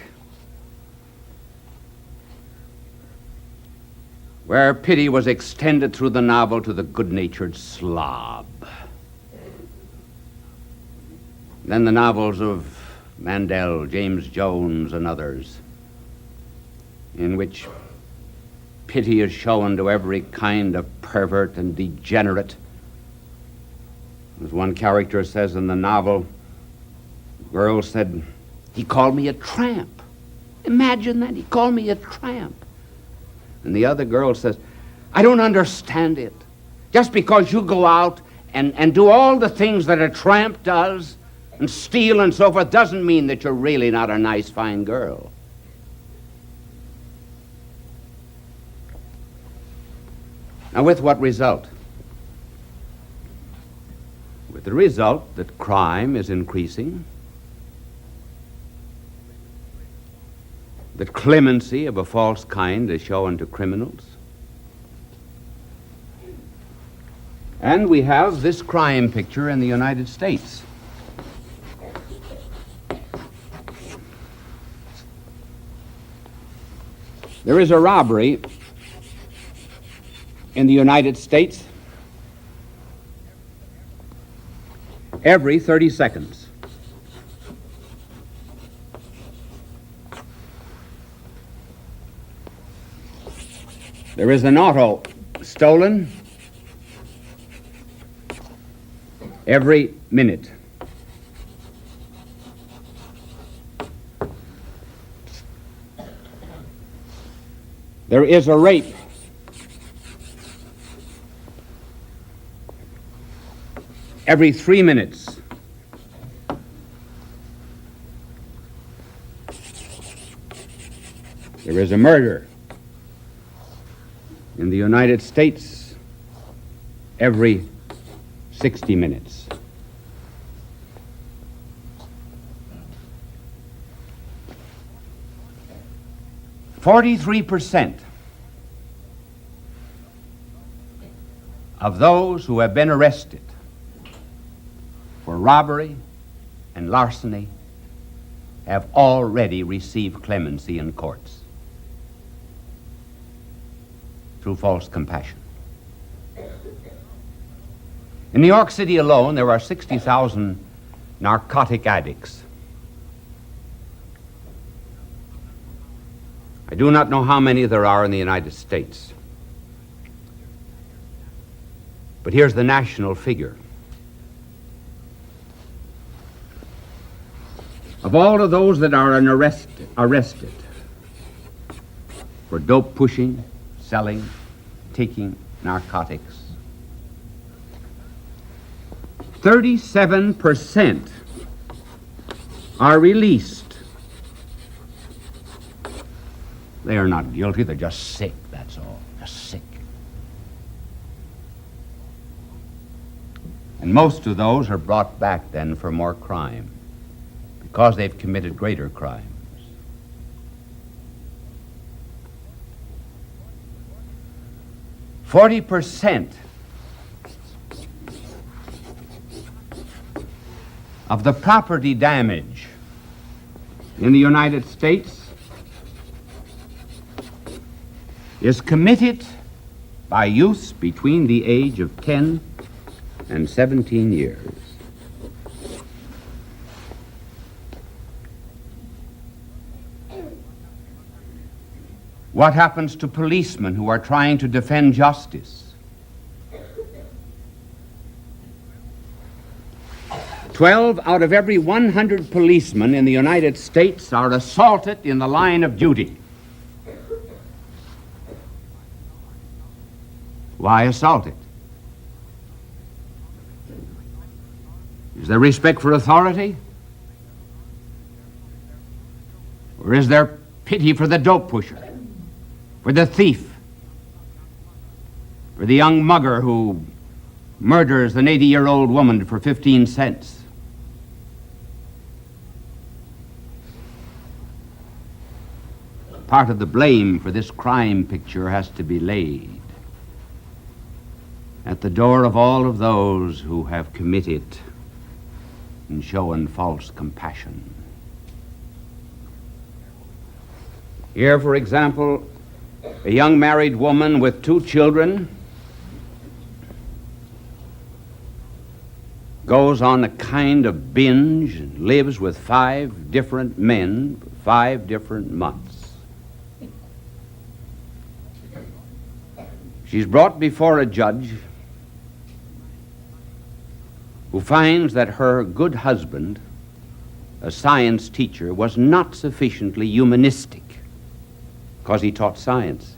where pity was extended through the novel to the good-natured slob. Then the novels of Mandel, James Jones, and others, in which pity is shown to every kind of pervert and degenerate. As one character says in the novel, the girl said, "He called me a tramp." Imagine that, he called me a tramp. And the other girl says, "I don't understand it. Just because you go out and do all the things that a tramp does, and steal and so forth, doesn't mean that you're really not a nice, fine girl." Now, with what result? With the result that crime is increasing, that clemency of a false kind is shown to criminals, and we have this crime picture in the United States. There is a robbery in the United States every 30 seconds. There is an auto stolen every minute. There is a rape every 3 minutes. There is a murder in the United States every 60 minutes. "43% of those who have been arrested for robbery and larceny have already received clemency in courts through false compassion." In New York City alone, there are 60,000 narcotic addicts. I do not know how many there are in the United States, but here's the national figure. Of all of those that are arrested for dope pushing, selling, taking narcotics, 37% are released. They are not guilty, they're just sick, that's all, just sick. And most of those are brought back then for more crime, because they've committed greater crimes. "40% of the property damage in the United States is committed by youths between the age of 10 and 17 years. What happens to policemen who are trying to defend justice? 12 out of every 100 policemen in the United States are assaulted in the line of duty. Why assaulted? Is there respect for authority? Or is there pity for the dope pusher, for the thief, for the young mugger who murders an 80-year-old woman for 15 cents? Part of the blame for this crime picture has to be laid at the door of all of those who have committed and shown false compassion. Here, for example, a young married woman with 2 children goes on a kind of binge and lives with 5 different men for 5 different months. She's brought before a judge who finds that her good husband, a science teacher, was not sufficiently humanistic because he taught science.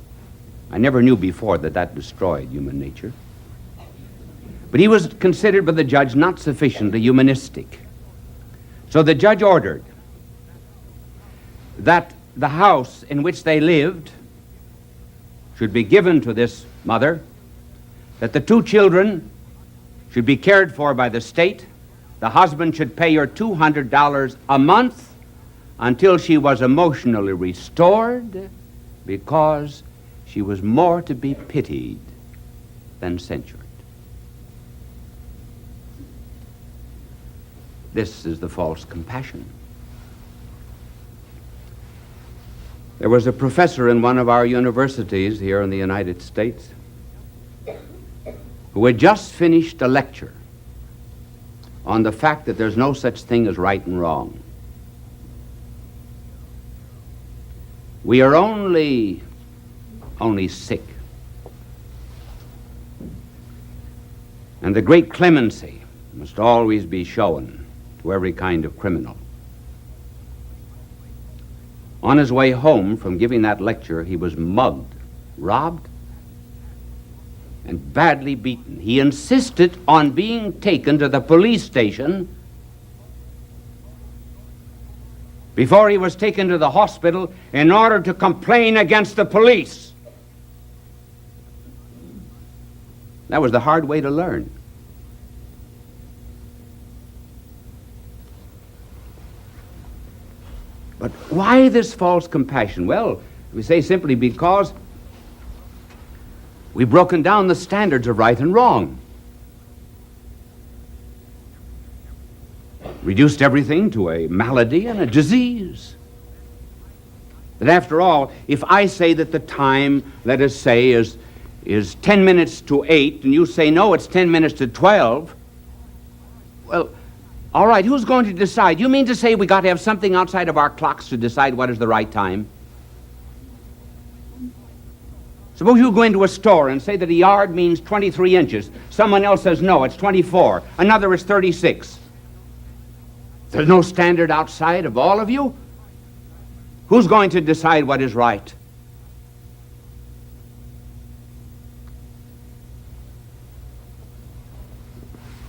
I never knew before that that destroyed human nature. But he was considered by the judge not sufficiently humanistic. So the judge ordered that the house in which they lived should be given to this mother, that the two children should be cared for by the state. The husband should pay her $200 a month until she was emotionally restored, because she was more to be pitied than censured. This is the false compassion. There was a professor in one of our universities here in the United States who had just finished a lecture on the fact that there's no such thing as right and wrong. We are only sick. And the great clemency must always be shown to every kind of criminal. On his way home from giving that lecture, he was mugged, robbed, and badly beaten. He insisted on being taken to the police station before he was taken to the hospital in order to complain against the police. That was the hard way to learn. But why this false compassion? Well, we say simply because we've broken down the standards of right and wrong. Reduced everything to a malady and a disease. That after all, if I say that the time, let us say, is 10 minutes to 8, and you say, no, it's 10 minutes to 12, well, all right, who's going to decide? You mean to say we got to have something outside of our clocks to decide what is the right time? Suppose you go into a store and say that a yard means 23 inches. Someone else says, no, it's 24. Another is 36. There's no standard outside of all of you? Who's going to decide what is right?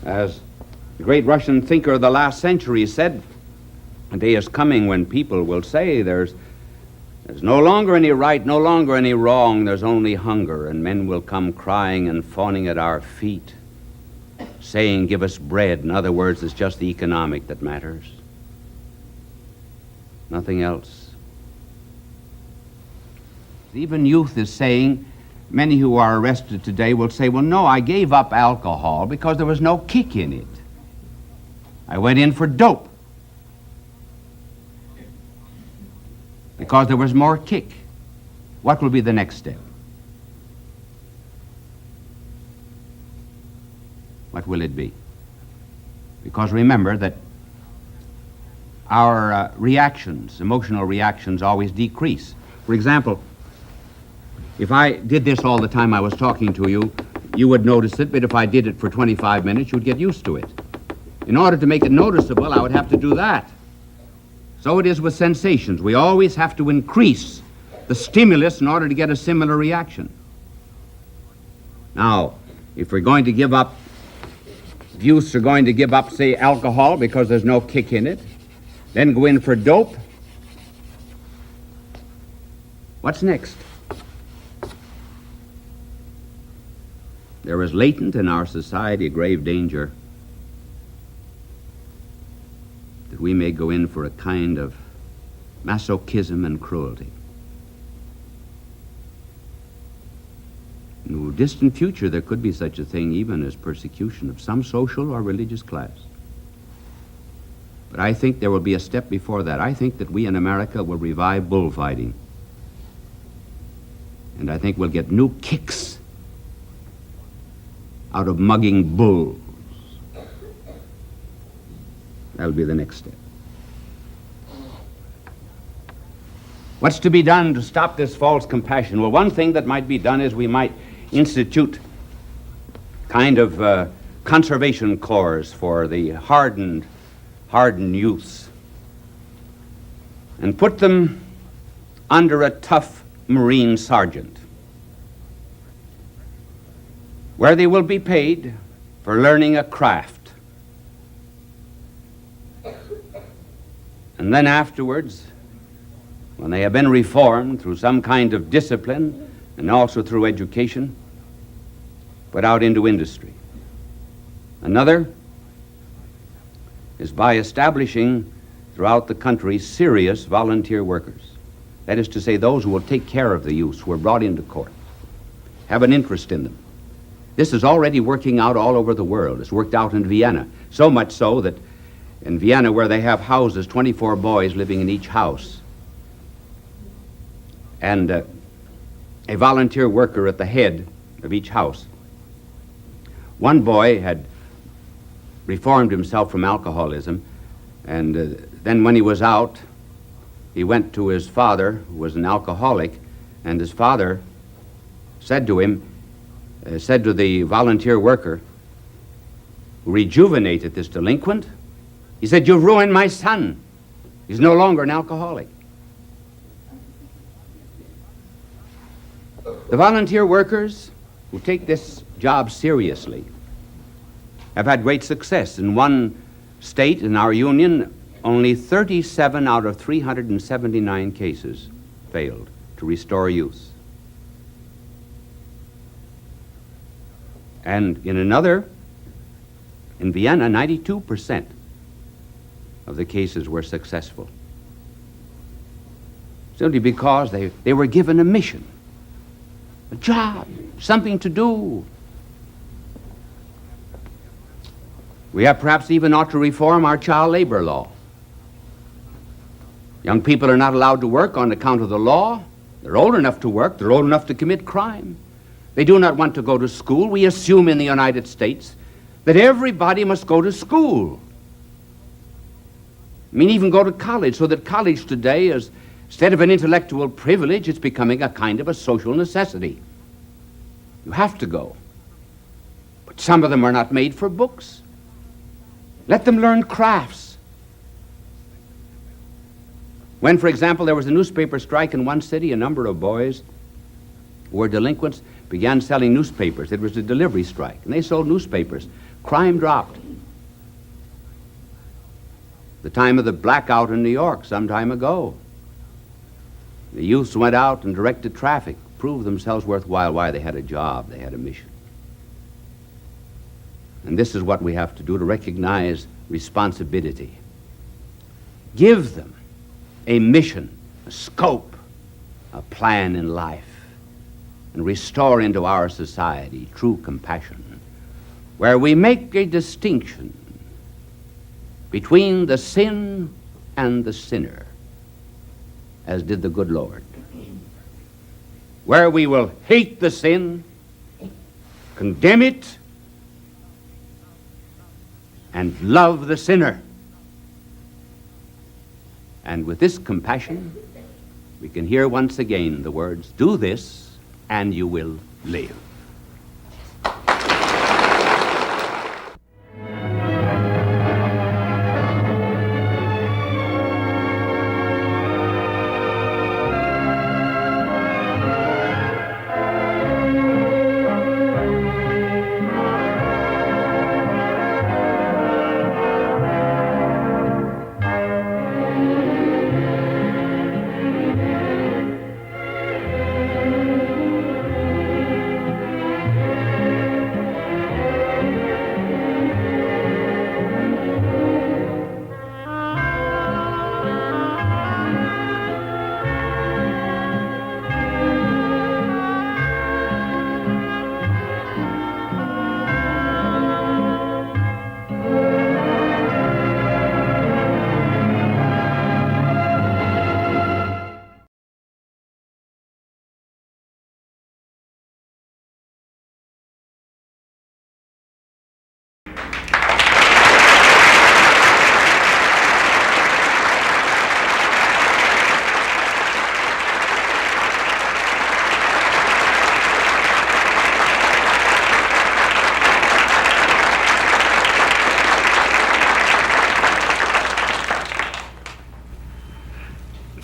As the great Russian thinker of the last century said, a day is coming when people will say there's no longer any right, no longer any wrong, there's only hunger, and men will come crying and fawning at our feet, saying, give us bread. In other words, it's just the economic that matters. Nothing else. Even youth is saying, many who are arrested today will say, well, no, I gave up alcohol because there was no kick in it. I went in for dope because there was more kick. What will be the next step? What will it be? Because remember that our reactions, emotional reactions, always decrease. For example, if I did this all the time I was talking to you, you would notice it, but if I did it for 25 minutes, you'd get used to it. In order to make it noticeable, I would have to do that. So it is with sensations. We always have to increase the stimulus in order to get a similar reaction. Now, if we're going to give up, if youths are going to give up, say, alcohol because there's no kick in it, then go in for dope, what's next? There is latent in our society a grave danger that we may go in for a kind of masochism and cruelty. In the distant future, there could be such a thing even as persecution of some social or religious class. But I think there will be a step before that. I think that we in America will revive bullfighting. And I think we'll get new kicks out of mugging bulls. That'll be the next step. What's to be done to stop this false compassion? Well, one thing that might be done is we might institute kind of conservation corps for the hardened youths and put them under a tough Marine sergeant, where they will be paid for learning a craft. And then afterwards, when they have been reformed through some kind of discipline and also through education, put out into industry. Another is by establishing throughout the country serious volunteer workers. That is to say, those who will take care of the youths who are brought into court, have an interest in them. This is already working out all over the world. It's worked out in Vienna, so much so that in Vienna, where they have houses, 24 boys living in each house, and a volunteer worker at the head of each house. One boy had reformed himself from alcoholism, and then when he was out, he went to his father, who was an alcoholic, and his father said to him, said to the volunteer worker who rejuvenated this delinquent, he said, "You've ruined my son. He's no longer an alcoholic." The volunteer workers who take this job seriously have had great success. In one state in our union, only 37 out of 379 cases failed to restore use. And in another, in Vienna, 92% of the cases were successful. Simply because they were given a mission, a job, something to do. We have perhaps even ought to reform our child labor law. Young people are not allowed to work on account of the law. They're old enough to work. They're old enough to commit crime. They do not want to go to school. We assume in the United States that everybody must go to school. I mean, even go to college, so that college today is, instead of an intellectual privilege, it's becoming a kind of a social necessity. You have to go. But some of them are not made for books. Let them learn crafts. When, for example, there was a newspaper strike in one city, a number of boys who were delinquents began selling newspapers. It was a delivery strike, and they sold newspapers. Crime dropped. The time of the blackout in New York some time ago, the youths went out and directed traffic, proved themselves worthwhile. Why? They had a job, they had a mission. And this is what we have to do, to recognize responsibility. Give them a mission, a scope, a plan in life, and restore into our society true compassion, where we make a distinction between the sin and the sinner, as did the good Lord, where we will hate the sin, condemn it, and love the sinner. And with this compassion, we can hear once again the words, "Do this, and you will live."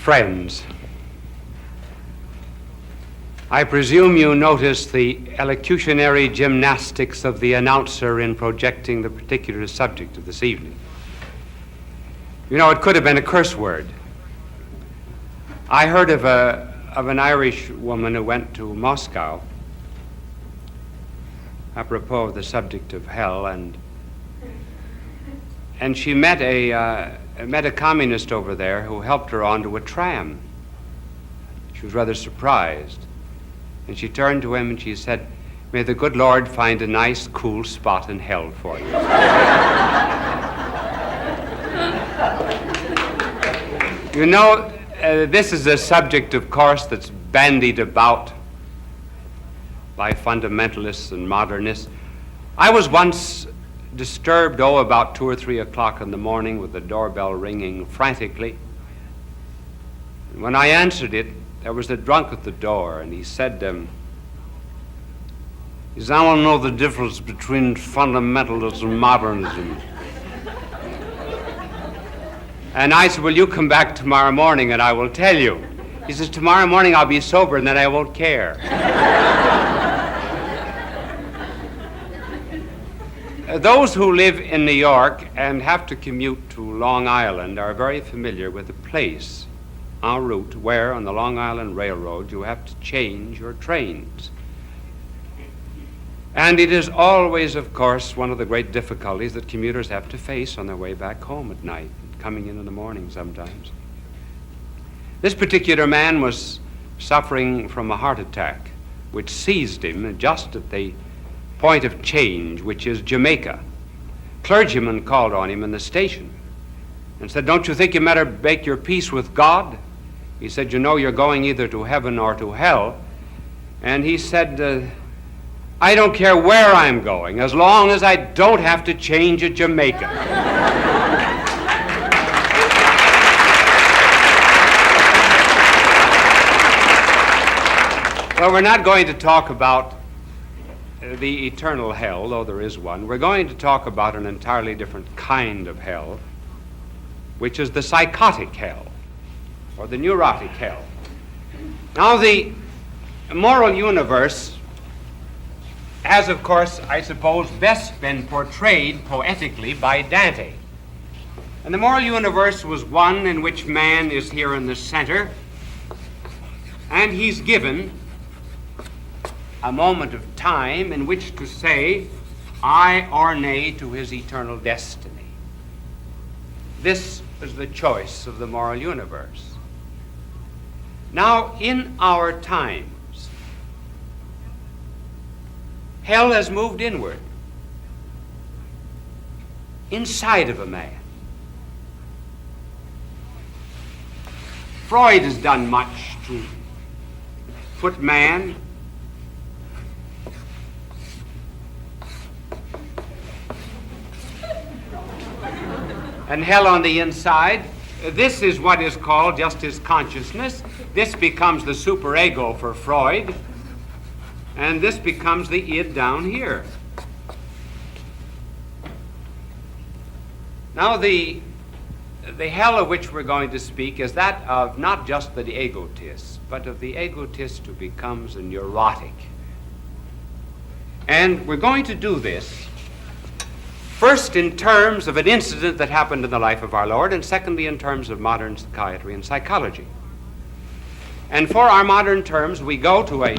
Friends, I presume you noticed the elocutionary gymnastics of the announcer in projecting the particular subject of this evening. You know, it could have been a curse word. I heard of an Irish woman who went to Moscow apropos of the subject of hell, and she met a communist over there who helped her onto a tram. She was rather surprised. And she turned to him and she said, "May the good Lord find a nice, cool spot in hell for you." You know, this is a subject, of course, that's bandied about by fundamentalists and modernists. I was once disturbed, about 2 or 3 o'clock in the morning with the doorbell ringing frantically. And when I answered it, there was a drunk at the door, and he said, I don't know the difference between fundamentalism and modernism. And I said, well, you come back tomorrow morning and I will tell you. He says, tomorrow morning I'll be sober and then I won't care. Those who live in New York and have to commute to Long Island are very familiar with the place en route where on the Long Island Railroad you have to change your trains. And it is always, of course, one of the great difficulties that commuters have to face on their way back home at night, coming in the morning sometimes. This particular man was suffering from a heart attack, which seized him just at the point of change, which is Jamaica. Clergyman called on him in the station and said, "Don't you think you better make your peace with God?" He said, "You know you're going either to heaven or to hell." And he said, "I don't care where I'm going, as long as I don't have to change at Jamaica." Well, we're not going to talk about the eternal hell, though there is one. We're going to talk about an entirely different kind of hell, which is the psychotic hell, or the neurotic hell. Now, the moral universe has, of course, I suppose, best been portrayed poetically by Dante. And the moral universe was one in which man is here in the center, and he's given a moment of time in which to say aye or nay to his eternal destiny. This is the choice of the moral universe. Now, in our times, hell has moved inward, inside of a man. Freud has done much to put man and hell on the inside. This is what is called just his consciousness. This becomes the superego for Freud, and this becomes the id down here. Now, the hell of which we're going to speak is that of not just the egotist, but of the egotist who becomes a neurotic. And we're going to do this first in terms of an incident that happened in the life of our Lord, and secondly in terms of modern psychiatry and psychology. And for our modern terms, we go to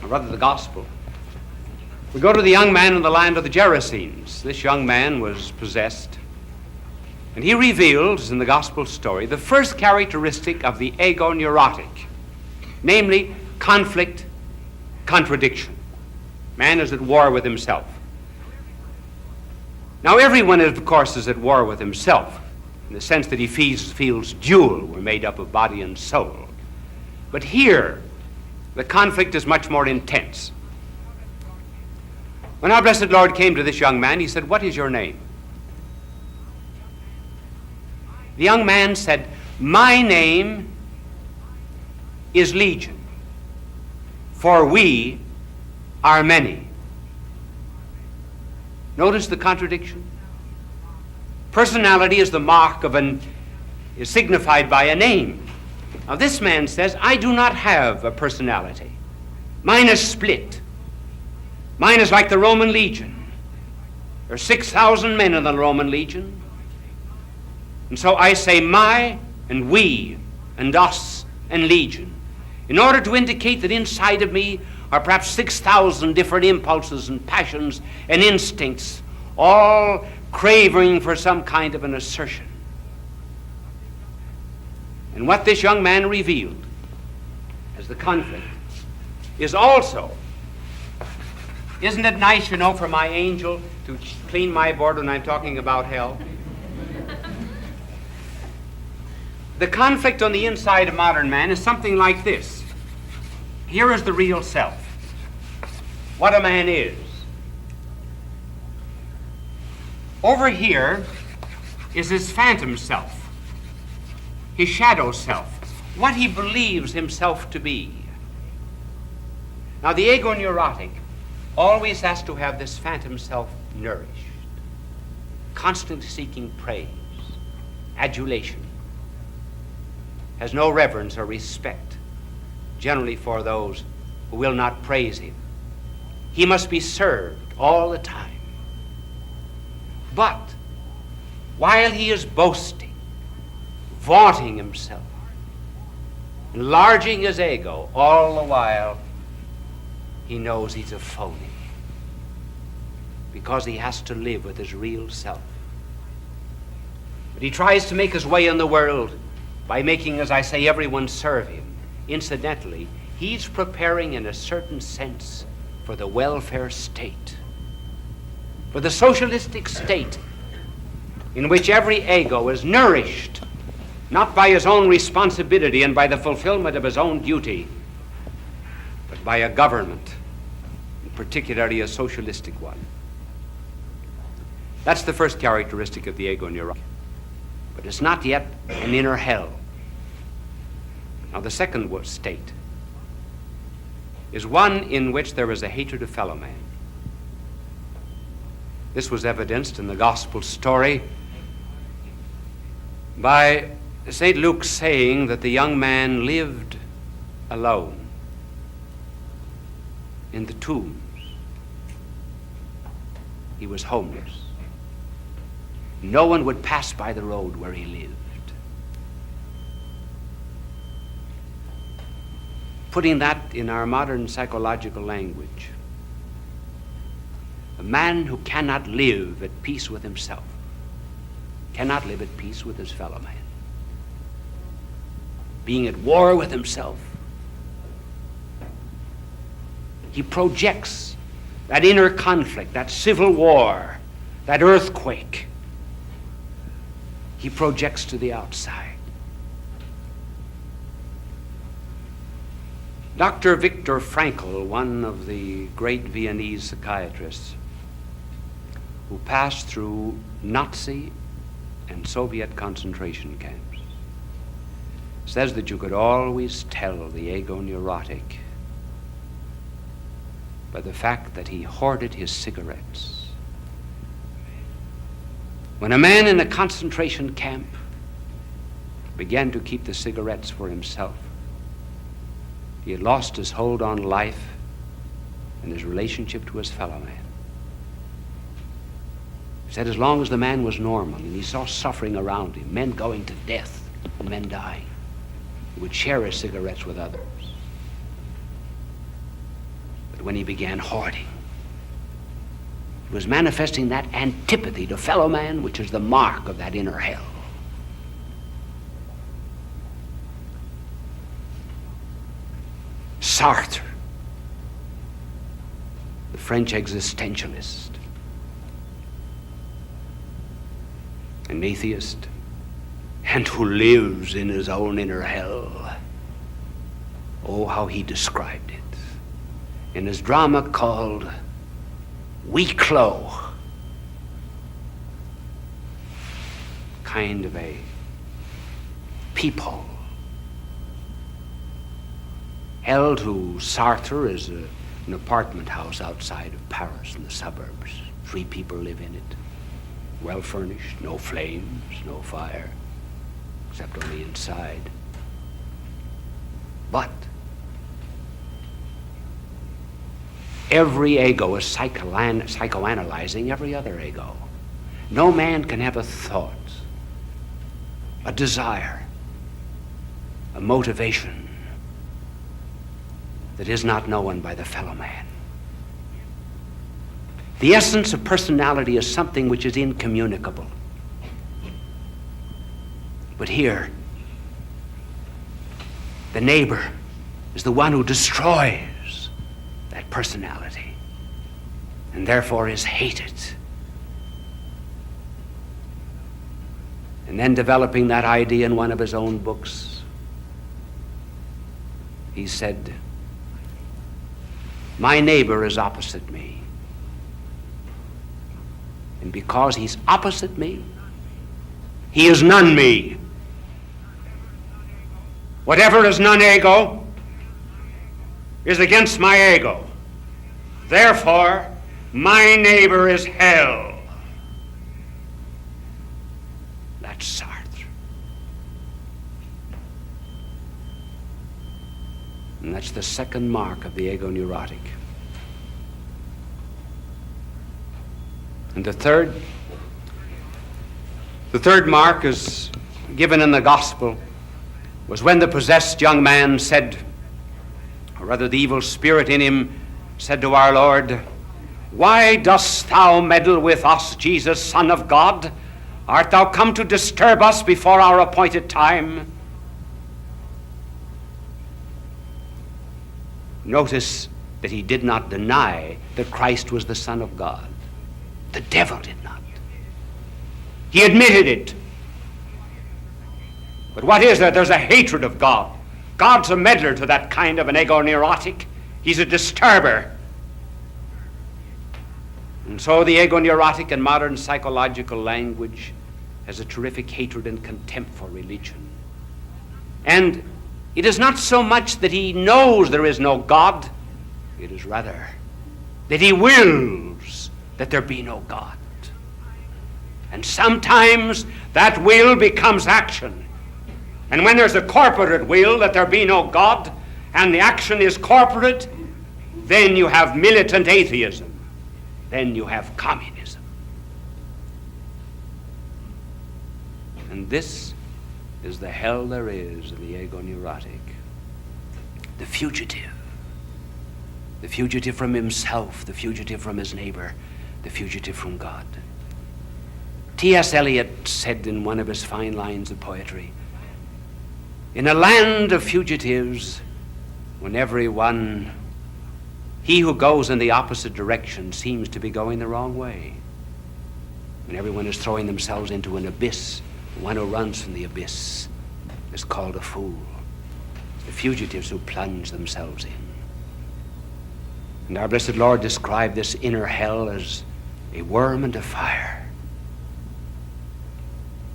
the gospel. We go to the young man in the land of the Gerasenes. This young man was possessed, and he reveals in the gospel story the first characteristic of the ego neurotic, namely conflict, contradiction. Man is at war with himself. Now, everyone, of course, is at war with himself, in the sense that he feels dual. We're made up of body and soul. But here, the conflict is much more intense. When our blessed Lord came to this young man, he said, "What is your name?" The young man said, "My name is Legion, for we are many." Notice the contradiction. Personality is the mark of is signified by a name. Now this man says, I do not have a personality. Mine is split. Mine is like the Roman legion. There are 6,000 men in the Roman legion. And so I say my and we and us and legion, in order to indicate that inside of me are perhaps 6,000 different impulses and passions and instincts, all craving for some kind of an assertion. And what this young man revealed as the conflict is also, isn't it nice, you know, for my angel to clean my board when I'm talking about hell? The conflict on the inside of modern man is something like this. Here is the real self, what a man is. Over here is his phantom self, his shadow self, what he believes himself to be. Now, the ego neurotic always has to have this phantom self nourished, constantly seeking praise, adulation, has no reverence or respect, generally for those who will not praise him. He must be served all the time. But while he is boasting, vaunting himself, enlarging his ego, all the while he knows he's a phony, because he has to live with his real self. But he tries to make his way in the world by making, as I say, everyone serve him. Incidentally, he's preparing in a certain sense for the welfare state, for the socialistic state in which every ego is nourished not by his own responsibility and by the fulfillment of his own duty, but by a government, particularly a socialistic one. That's the first characteristic of the ego neurotic. But it's not yet an inner hell. Now, the second state is one in which there is a hatred of fellow man. This was evidenced in the gospel story by St. Luke saying that the young man lived alone in the tombs. He was homeless. No one would pass by the road where he lived. Putting that in our modern psychological language, a man who cannot live at peace with himself cannot live at peace with his fellow man. Being at war with himself, he projects that inner conflict, that civil war, that earthquake. He projects to the outside. Dr. Viktor Frankl, one of the great Viennese psychiatrists who passed through Nazi and Soviet concentration camps, says that you could always tell the ego neurotic by the fact that he hoarded his cigarettes. When a man in a concentration camp began to keep the cigarettes for himself, he had lost his hold on life and his relationship to his fellow man. He said as long as the man was normal and he saw suffering around him, men going to death and men dying, he would share his cigarettes with others. But when he began hoarding, he was manifesting that antipathy to fellow man, which is the mark of that inner hell. Sartre, the French existentialist, an atheist, and who lives in his own inner hell. Oh, how he described it in his drama called Huis Clos. Kind of a peephole. Hell to Sartre is an apartment house outside of Paris in the suburbs. 3 people live in it. Well furnished, no flames, no fire, except on the inside. But every ego is psychoanalyzing every other ego. No man can have a thought, a desire, a motivation that is not known by the fellow man. The essence of personality is something which is incommunicable. But here, the neighbor is the one who destroys that personality and therefore is hated. And then developing that idea in one of his own books, he said, my neighbor is opposite me. And because he's opposite me, he is none me. Whatever is non-ego is against my ego. Therefore, my neighbor is hell. That's Sartre. And that's the second mark of the ego neurotic. And the third mark is given in the gospel, was when the possessed young man said, or rather the evil spirit in him said to our Lord, why dost thou meddle with us, Jesus, Son of God? Art thou come to disturb us before our appointed time? Notice that he did not deny that Christ was the Son of God. The devil did not. He admitted it. But what is there? There's a hatred of God. God's a meddler to that kind of an ego neurotic. He's a disturber. And so the ego neurotic in modern psychological language has a terrific hatred and contempt for religion. And it is not so much that he knows there is no God, it is rather that he wills that there be no God. And sometimes that will becomes action. And when there's a corporate will that there be no God, and the action is corporate, then you have militant atheism. Then you have communism. And this is the hell there is in the ego neurotic. The fugitive from himself, the fugitive from his neighbor, the fugitive from God. T.S. Eliot said in one of his fine lines of poetry, in a land of fugitives, when he who goes in the opposite direction seems to be going the wrong way, when everyone is throwing themselves into an abyss, the one who runs from the abyss is called a fool. The fugitives who plunge themselves in. And our blessed Lord described this inner hell as a worm and a fire.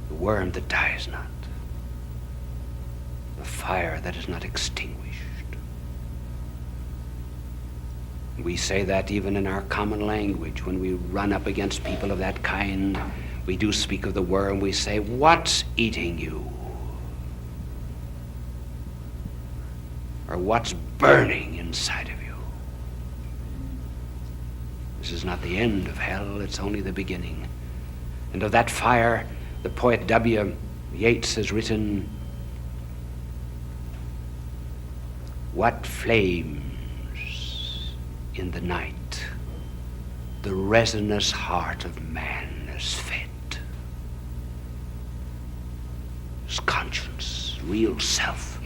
The worm that dies not. The fire that is not extinguished. We say that even in our common language. When we run up against people of that kind, we do speak of the worm. We say, what's eating you? Or what's burning inside of you? This is not the end of hell, it's only the beginning. And of that fire, the poet W. Yeats has written, what flames in the night the resinous heart of man is fed. His conscience, real self,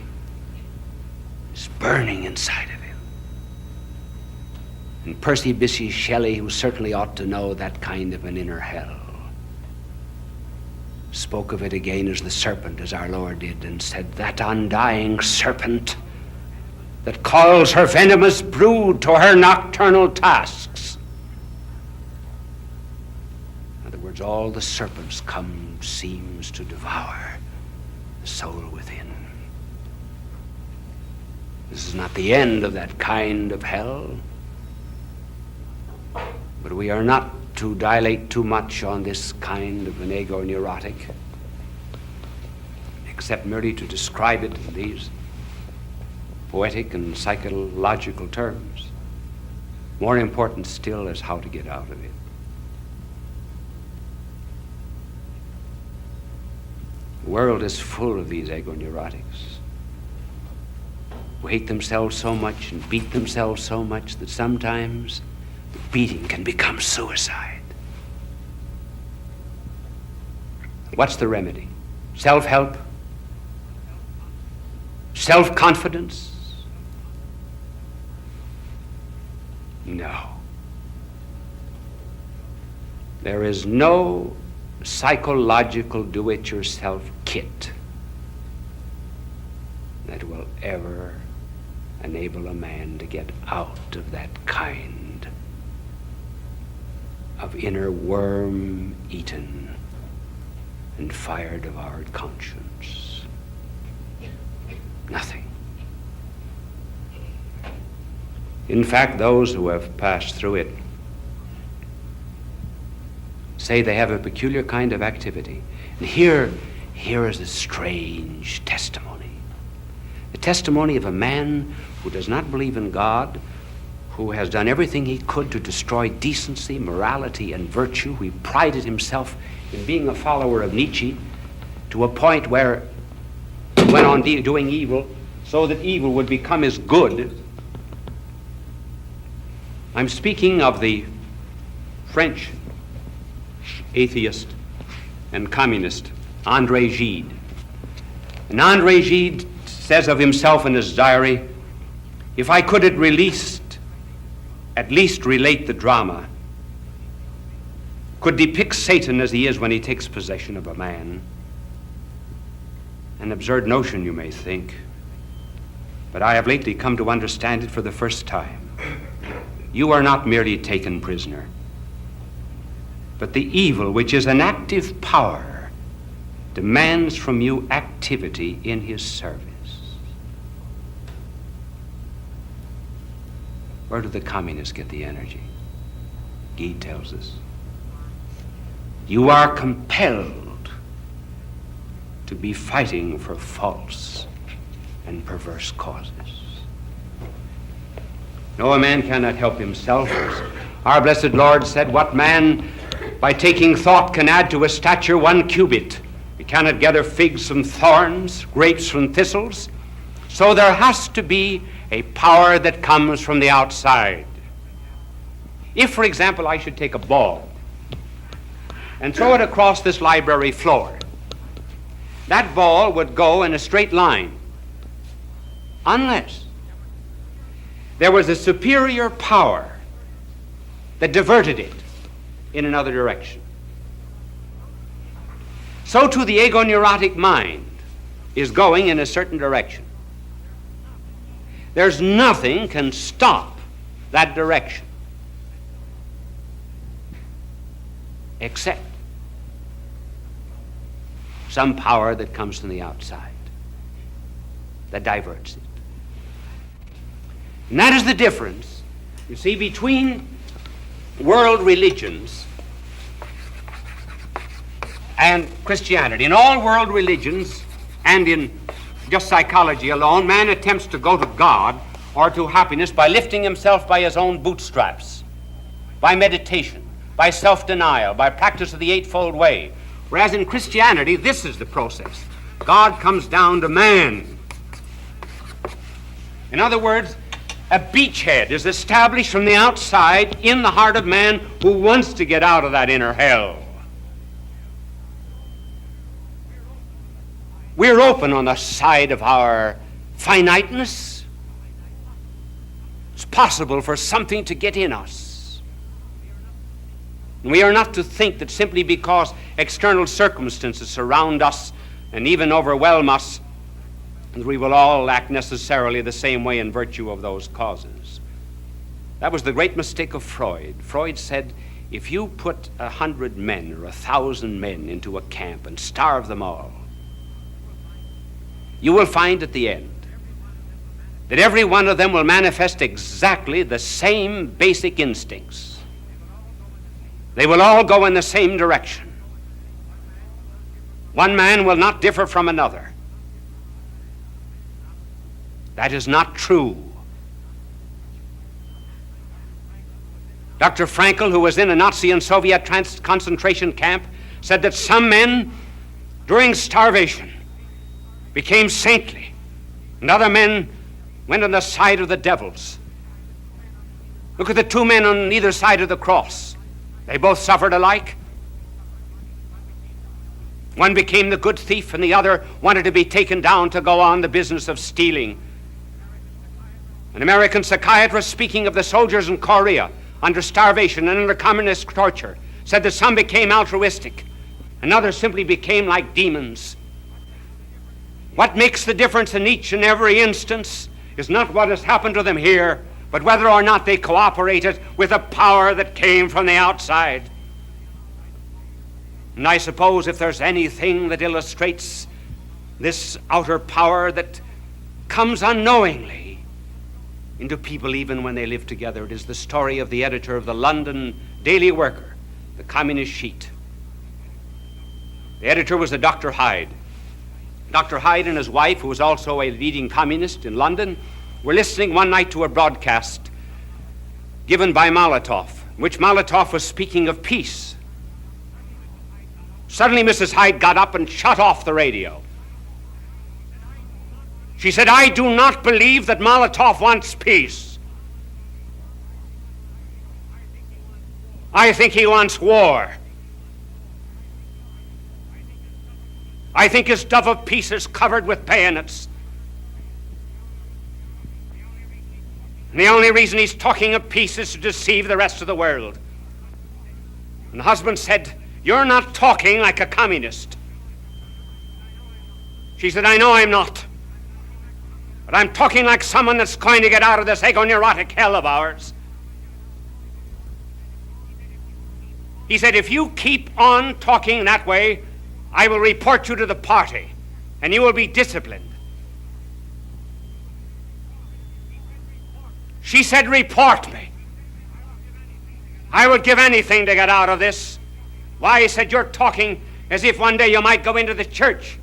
is burning inside of him. And Percy Bysshe Shelley, who certainly ought to know that kind of an inner hell, spoke of it again as the serpent, as our Lord did, and said, that undying serpent that calls her venomous brood to her nocturnal tasks. In other words, all the serpents come seems to devour the soul within. This is not the end of that kind of hell, but we are not to dilate too much on this kind of an ego neurotic, except merely to describe it in these poetic and psychological terms. More important still is how to get out of it. The world is full of these ego-neurotics who hate themselves so much and beat themselves so much that sometimes the beating can become suicide. What's the remedy? Self-help? Self-confidence? No. There is no psychological do-it-yourself kit that will ever enable a man to get out of that kind of inner worm-eaten and fire-devoured conscience. Nothing. In fact, those who have passed through it say they have a peculiar kind of activity. And here is a strange testimony. The testimony of a man who does not believe in God, who has done everything he could to destroy decency, morality, and virtue. He prided himself in being a follower of Nietzsche to a point where he went on doing evil so that evil would become his good. I'm speaking of the French atheist and communist André Gide. And André Gide says of himself in his diary, "If I could at least relate the drama, could depict Satan as he is when he takes possession of a man." An absurd notion, you may think, but I have lately come to understand it for the first time. You are not merely taken prisoner, but the evil, which is an active power, demands from you activity in his service. Where do the communists get the energy? Gide tells us. You are compelled to be fighting for false and perverse causes. No, a man cannot help himself. Our blessed Lord said, "What man by taking thought can add to a stature 1 cubit? He cannot gather figs from thorns, grapes from thistles." So there has to be a power that comes from the outside. If, for example, I should take a ball and throw it across this library floor, that ball would go in a straight line unless there was a superior power that diverted it in another direction. So too the ego-neurotic mind is going in a certain direction. There's nothing can stop that direction except some power that comes from the outside that diverts it. And that is the difference, you see, between world religions and Christianity. In all world religions and in just psychology alone, man attempts to go to God or to happiness by lifting himself by his own bootstraps, by meditation, by self-denial, by practice of the Eightfold Way. Whereas in Christianity, this is the process. God comes down to man. In other words, a beachhead is established from the outside in the heart of man who wants to get out of that inner hell. We're open on the side of our finiteness. It's possible for something to get in us. We are not to think that simply because external circumstances surround us and even overwhelm us, we will all act necessarily the same way in virtue of those causes. That was the great mistake of Freud. Freud said, if you put 100 men or 1,000 men into a camp and starve them all, you will find at the end that every one of them will manifest exactly the same basic instincts. They will all go in the same direction. One man will not differ from another. That is not true. Dr. Frankl, who was in a Nazi and Soviet concentration camp, said that some men, during starvation, became saintly, and other men went on the side of the devils. Look at the two men on either side of the cross. They both suffered alike. One became the good thief, and the other wanted to be taken down to go on the business of stealing. An American psychiatrist, speaking of the soldiers in Korea under starvation and under communist torture, said that some became altruistic and others simply became like demons. What makes the difference in each and every instance is not what has happened to them here, but whether or not they cooperated with a power that came from the outside. And I suppose if there's anything that illustrates this outer power that comes unknowingly into people even when they live together, it is the story of the editor of the London Daily Worker, the communist sheet. The editor was a Dr. Hyde. Dr. Hyde and his wife, who was also a leading communist in London, were listening one night to a broadcast given by Molotov, in which Molotov was speaking of peace. Suddenly Mrs. Hyde got up and shut off the radio. She said, "I do not believe that Molotov wants peace. I think he wants war. I think his dove of peace is covered with bayonets. And the only reason he's talking of peace is to deceive the rest of the world." And the husband said, "You're not talking like a communist." She said, "I know I'm not. But I'm talking like someone that's going to get out of this ego-neurotic hell of ours." He said, "If you keep on talking that way, I will report you to the party, and you will be disciplined." She said, "Report me. I would give anything to get out of this." "Why?" He said, "You're talking as if one day you might go into the church."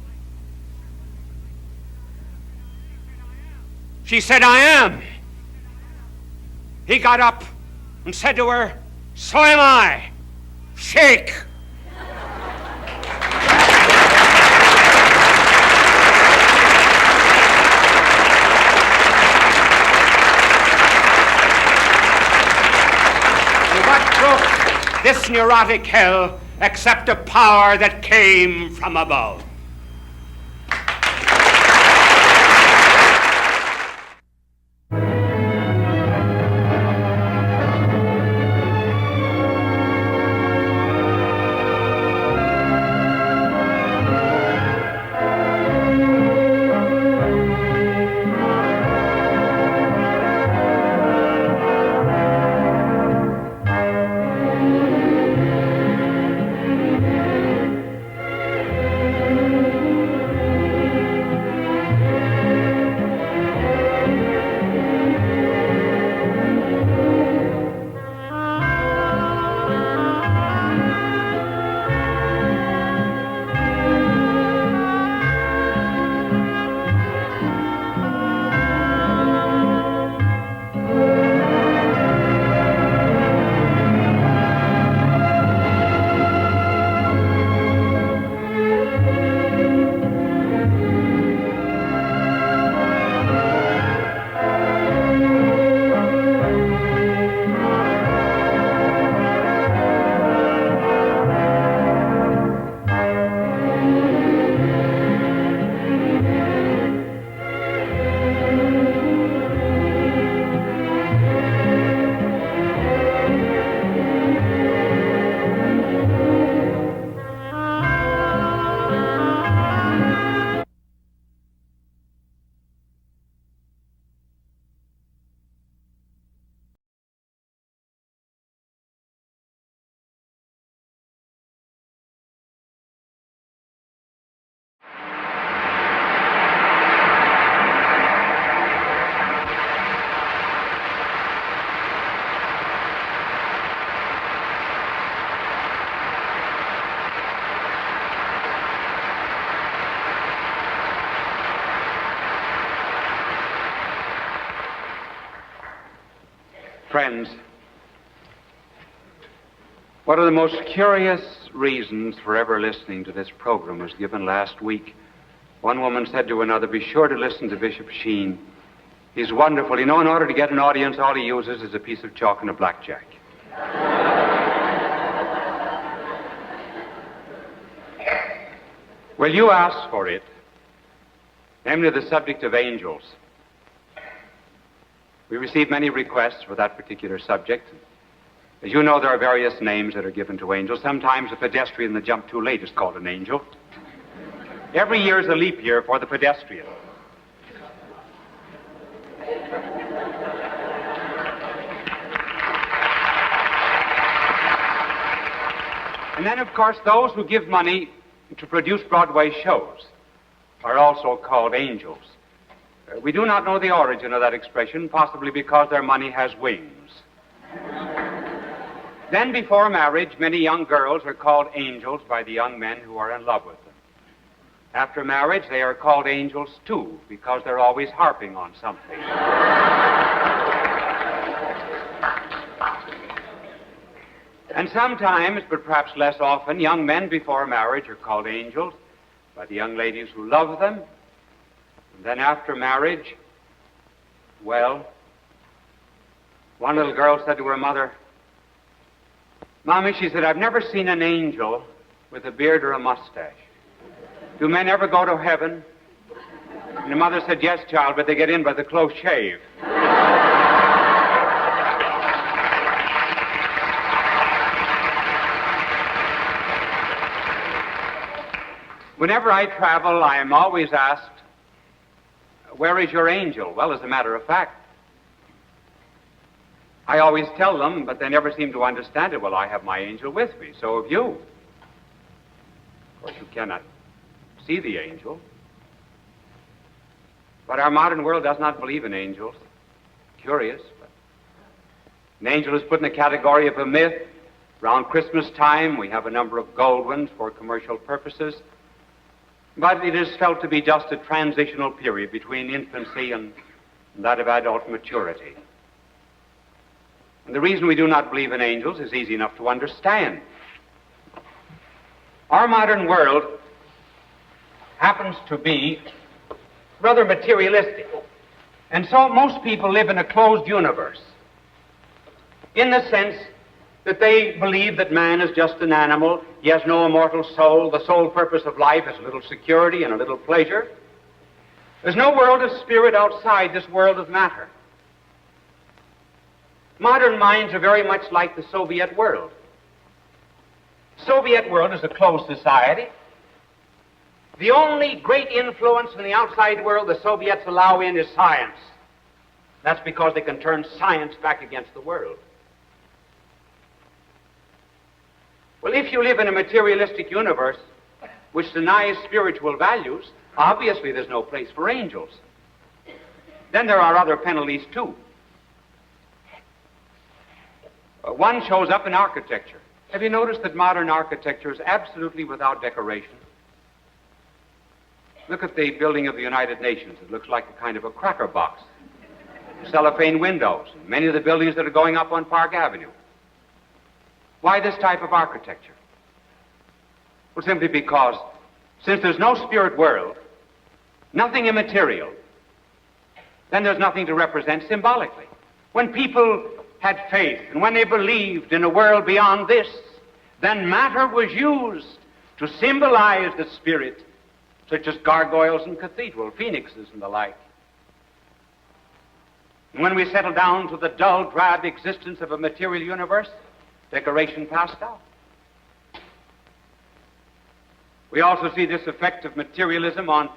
She said, "I am." He got up and said to her, "So am I. Shake." This neurotic hell except a power that came from above. friends, one of the most curious reasons for ever listening to this program was given last week. One woman said to another, be sure to listen to Bishop Sheen. He's wonderful. You know, in order to get an audience, all he uses is a piece of chalk and a blackjack. Well, you asked for it, namely the subject of angels. We received many requests for that particular subject. As you know, there are various names that are given to angels. Sometimes a pedestrian that jumped too late is called an angel. Every year is a leap year for the pedestrian. And then, of course, those who give money to produce Broadway shows are also called angels. We do not know the origin of that expression, possibly because their money has wings. Then, before marriage, many young girls are called angels by the young men who are in love with them. After marriage, they are called angels, too, because they're always harping on something. And sometimes, but perhaps less often, young men before marriage are called angels by the young ladies who love them. And then after marriage, well, one little girl said to her mother, Mommy, she said, I've never seen an angel with a beard or a mustache. Do men ever go to heaven? And the mother said, yes, child, but they get in by the close shave. Whenever I travel, I am always asked, where is your angel? Well, as a matter of fact, I always tell them, but they never seem to understand it. Well, I have my angel with me, so have you. Of course, you cannot see the angel. But our modern world does not believe in angels. Curious, but an angel is put in the category of a myth. Around Christmas time, we have a number of gold ones for commercial purposes. But it is felt to be just a transitional period between infancy and that of adult maturity. And the reason we do not believe in angels is easy enough to understand. Our modern world happens to be rather materialistic. And so most people live in a closed universe, in the sense that they believe that man is just an animal. He has no immortal soul. The sole purpose of life is a little security and a little pleasure. There's no world of spirit outside this world of matter. Modern minds are very much like the Soviet world. The Soviet world is a closed society. The only great influence in the outside world the Soviets allow in is science. That's because they can turn science back against the world. Well, if you live in a materialistic universe which denies spiritual values, obviously there's no place for angels. Then there are other penalties, too. One shows up in architecture. Have you noticed that modern architecture is absolutely without decoration? Look at the building of the United Nations. It looks like a kind of a cracker box. Cellophane windows, and many of the buildings that are going up on Park Avenue. Why this type of architecture? Well, simply because since there's no spirit world, nothing immaterial, then there's nothing to represent symbolically. When people had faith and when they believed in a world beyond this, then matter was used to symbolize the spirit, such as gargoyles in cathedral, phoenixes and the like. And when we settle down to the dull, drab existence of a material universe, decoration passed out. We also see this effect of materialism on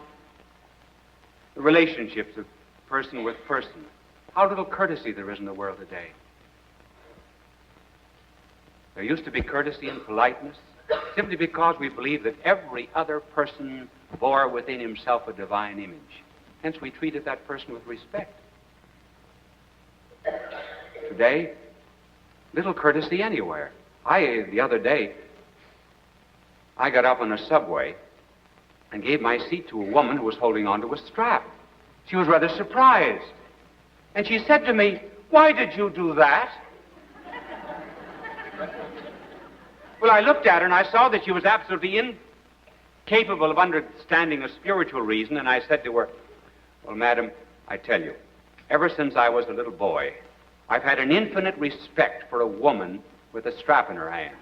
the relationships of person with person. How little courtesy there is in the world today. There used to be courtesy and politeness simply because we believe that every other person bore within himself a divine image. Hence we treated that person with respect. Today, little courtesy anywhere. The other day, I got up on a subway and gave my seat to a woman who was holding onto a strap. She was rather surprised. And she said to me, Why did you do that? Well, I looked at her and I saw that she was absolutely incapable of understanding a spiritual reason, and I said to her, well, madam, I tell you, ever since I was a little boy, I've had an infinite respect for a woman with a strap in her hand.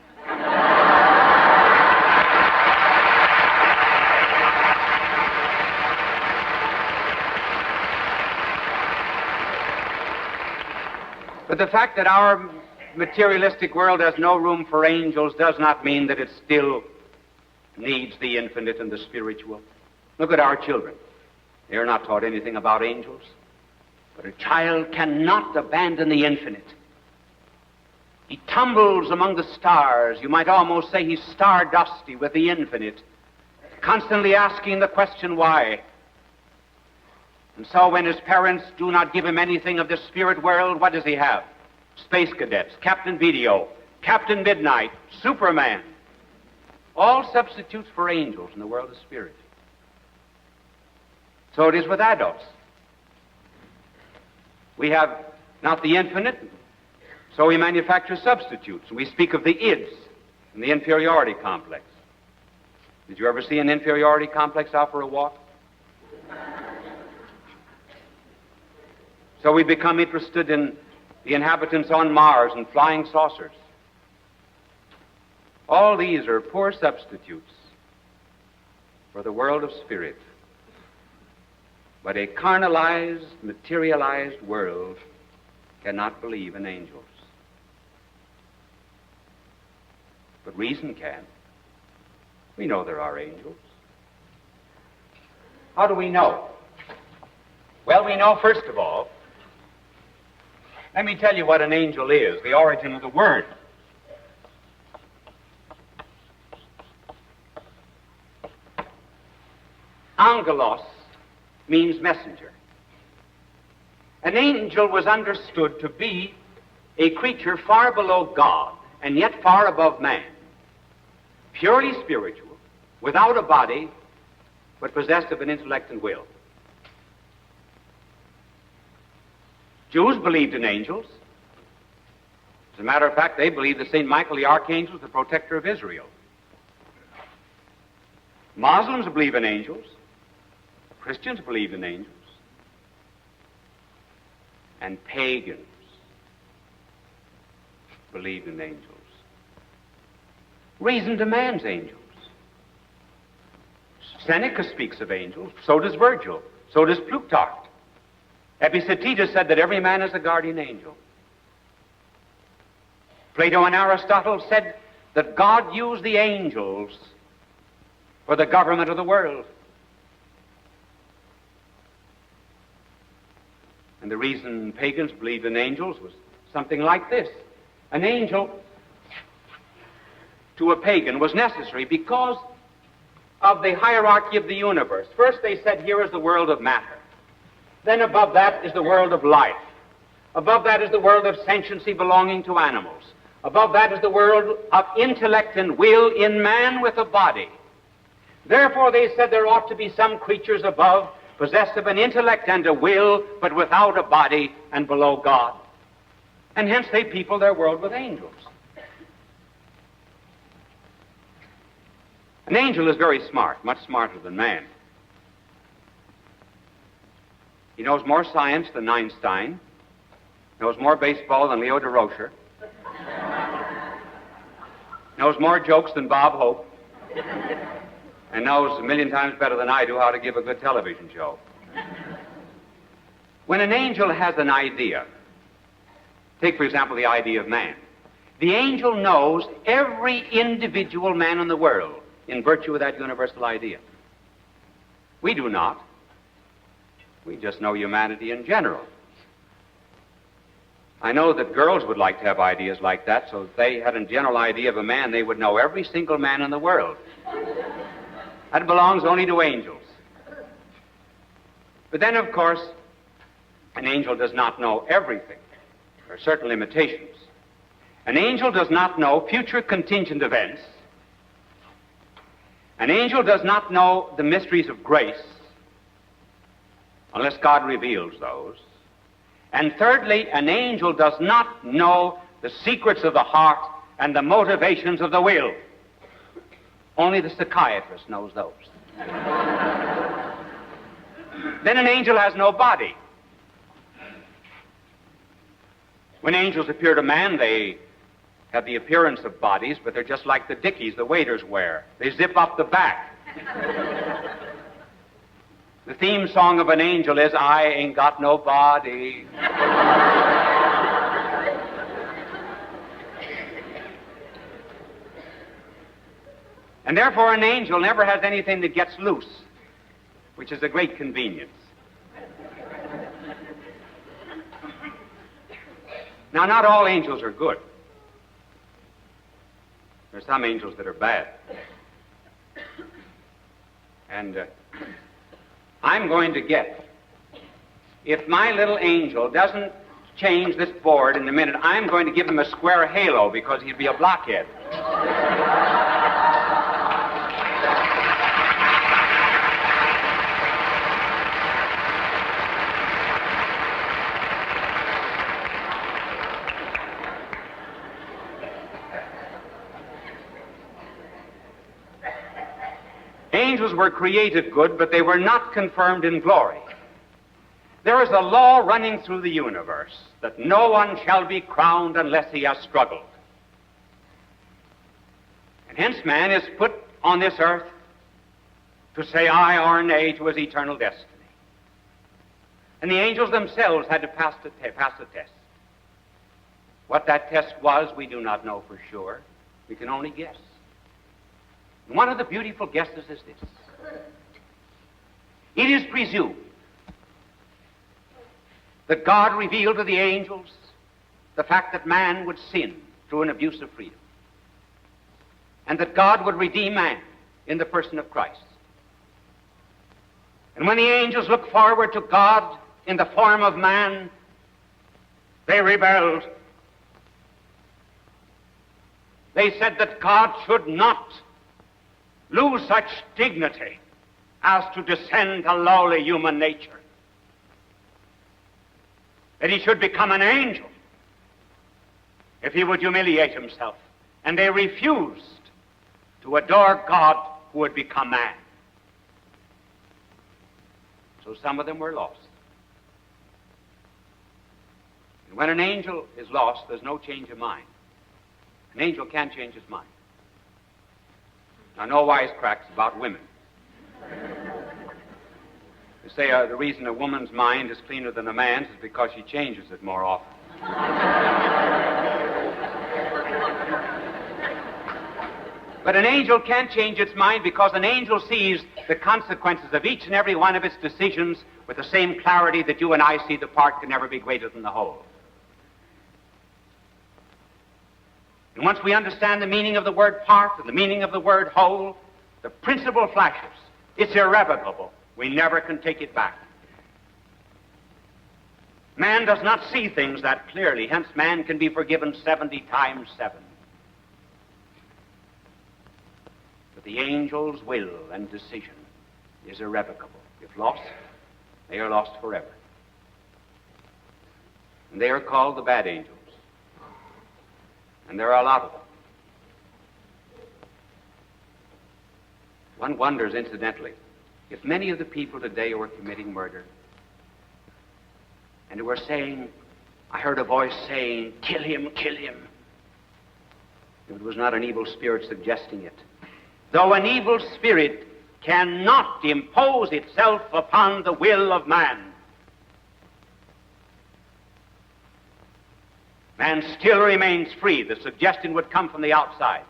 But the fact that our materialistic world has no room for angels does not mean that it still needs the infinite and the spiritual. Look at our children. They are not taught anything about angels. But a child cannot abandon the infinite. He tumbles among the stars. You might almost say he's stardusty with the infinite, constantly asking the question, why? And so when his parents do not give him anything of the spirit world, what does he have? Space cadets, Captain Video, Captain Midnight, Superman. All substitutes for angels in the world of spirit. So it is with adults. We have not the infinite, so we manufacture substitutes. We speak of the ids and the inferiority complex. Did you ever see an inferiority complex out for a walk? So we become interested in the inhabitants on Mars and flying saucers. All these are poor substitutes for the world of spirit. But a carnalized, materialized world cannot believe in angels. But reason can. We know there are angels. How do we know? Well, we know, first of all, let me tell you what an angel is, the origin of the word. Angelos means messenger. An angel was understood to be a creature far below God and yet far above man, purely spiritual, without a body, but possessed of an intellect and will. Jews believed in angels. As a matter of fact, they believed that St. Michael the Archangel was the protector of Israel. Muslims believe in angels. Christians believe in angels. And pagans believe in angels. Reason demands angels. Seneca speaks of angels. So does Virgil. So does Plutarch. Epictetus said that every man is a guardian angel. Plato and Aristotle said that God used the angels for the government of the world. And the reason pagans believed in angels was something like this. An angel to a pagan was necessary because of the hierarchy of the universe. First they said, here is the world of matter. Then above that is the world of life. Above that is the world of sentiency belonging to animals. Above that is the world of intellect and will in man with a body. Therefore they said there ought to be some creatures above, possessed of an intellect and a will, but without a body and below God. And hence they people their world with angels. An angel is very smart, much smarter than man. He knows more science than Einstein, knows more baseball than Leo DeRocher, knows more jokes than Bob Hope, and knows a million times better than I do how to give a good television show. When an angel has an idea, take, for example, the idea of man, the angel knows every individual man in the world in virtue of that universal idea. We do not. We just know humanity in general. I know that girls would like to have ideas like that, so if they had a general idea of a man, they would know every single man in the world. That belongs only to angels. But then, of course, an angel does not know everything. There are certain limitations. An angel does not know future contingent events. An angel does not know the mysteries of grace, unless God reveals those. And thirdly, an angel does not know the secrets of the heart and the motivations of the will. Only the psychiatrist knows those. Then an angel has no body. When angels appear to man, they have the appearance of bodies, but they're just like the dickies the waiters wear. They zip up the back. The theme song of an angel is, I ain't got no body. And therefore an angel never has anything that gets loose, which is a great convenience. Now, not all angels are good. There are some angels that are bad. And I'm going to get, if my little angel doesn't change this board in a minute, I'm going to give him a square halo because he'd be a blockhead. Angels were created good, but they were not confirmed in glory. There is a law running through the universe that no one shall be crowned unless he has struggled. And hence man is put on this earth to say aye or nay to his eternal destiny. And the angels themselves had to pass the test. What that test was, we do not know for sure. We can only guess. And one of the beautiful guesses is this. It is presumed that God revealed to the angels the fact that man would sin through an abuse of freedom, and that God would redeem man in the person of Christ. And when the angels looked forward to God in the form of man, they rebelled. They said that God should not lose such dignity as to descend to lowly human nature, that he should become an angel if he would humiliate himself. And they refused to adore God who had become man. So some of them were lost. And when an angel is lost, there's no change of mind. An angel can't change his mind. Now, no wisecracks about women. They say the reason a woman's mind is cleaner than a man's is because she changes it more often. But an angel can't change its mind because an angel sees the consequences of each and every one of its decisions with the same clarity that you and I see the part can never be greater than the whole. And once we understand the meaning of the word part and the meaning of the word whole, the principle flashes. It's irrevocable. We never can take it back. Man does not see things that clearly, hence man can be forgiven 70 times 7. But the angel's will and decision is irrevocable. If lost, they are lost forever. And they are called the bad angels. And there are a lot of them. One wonders, incidentally, if many of the people today who are committing murder and who are saying, I heard a voice saying, kill him, kill him. If it was not an evil spirit suggesting it. Though an evil spirit cannot impose itself upon the will of man, man still remains free. The suggestion would come from the outside,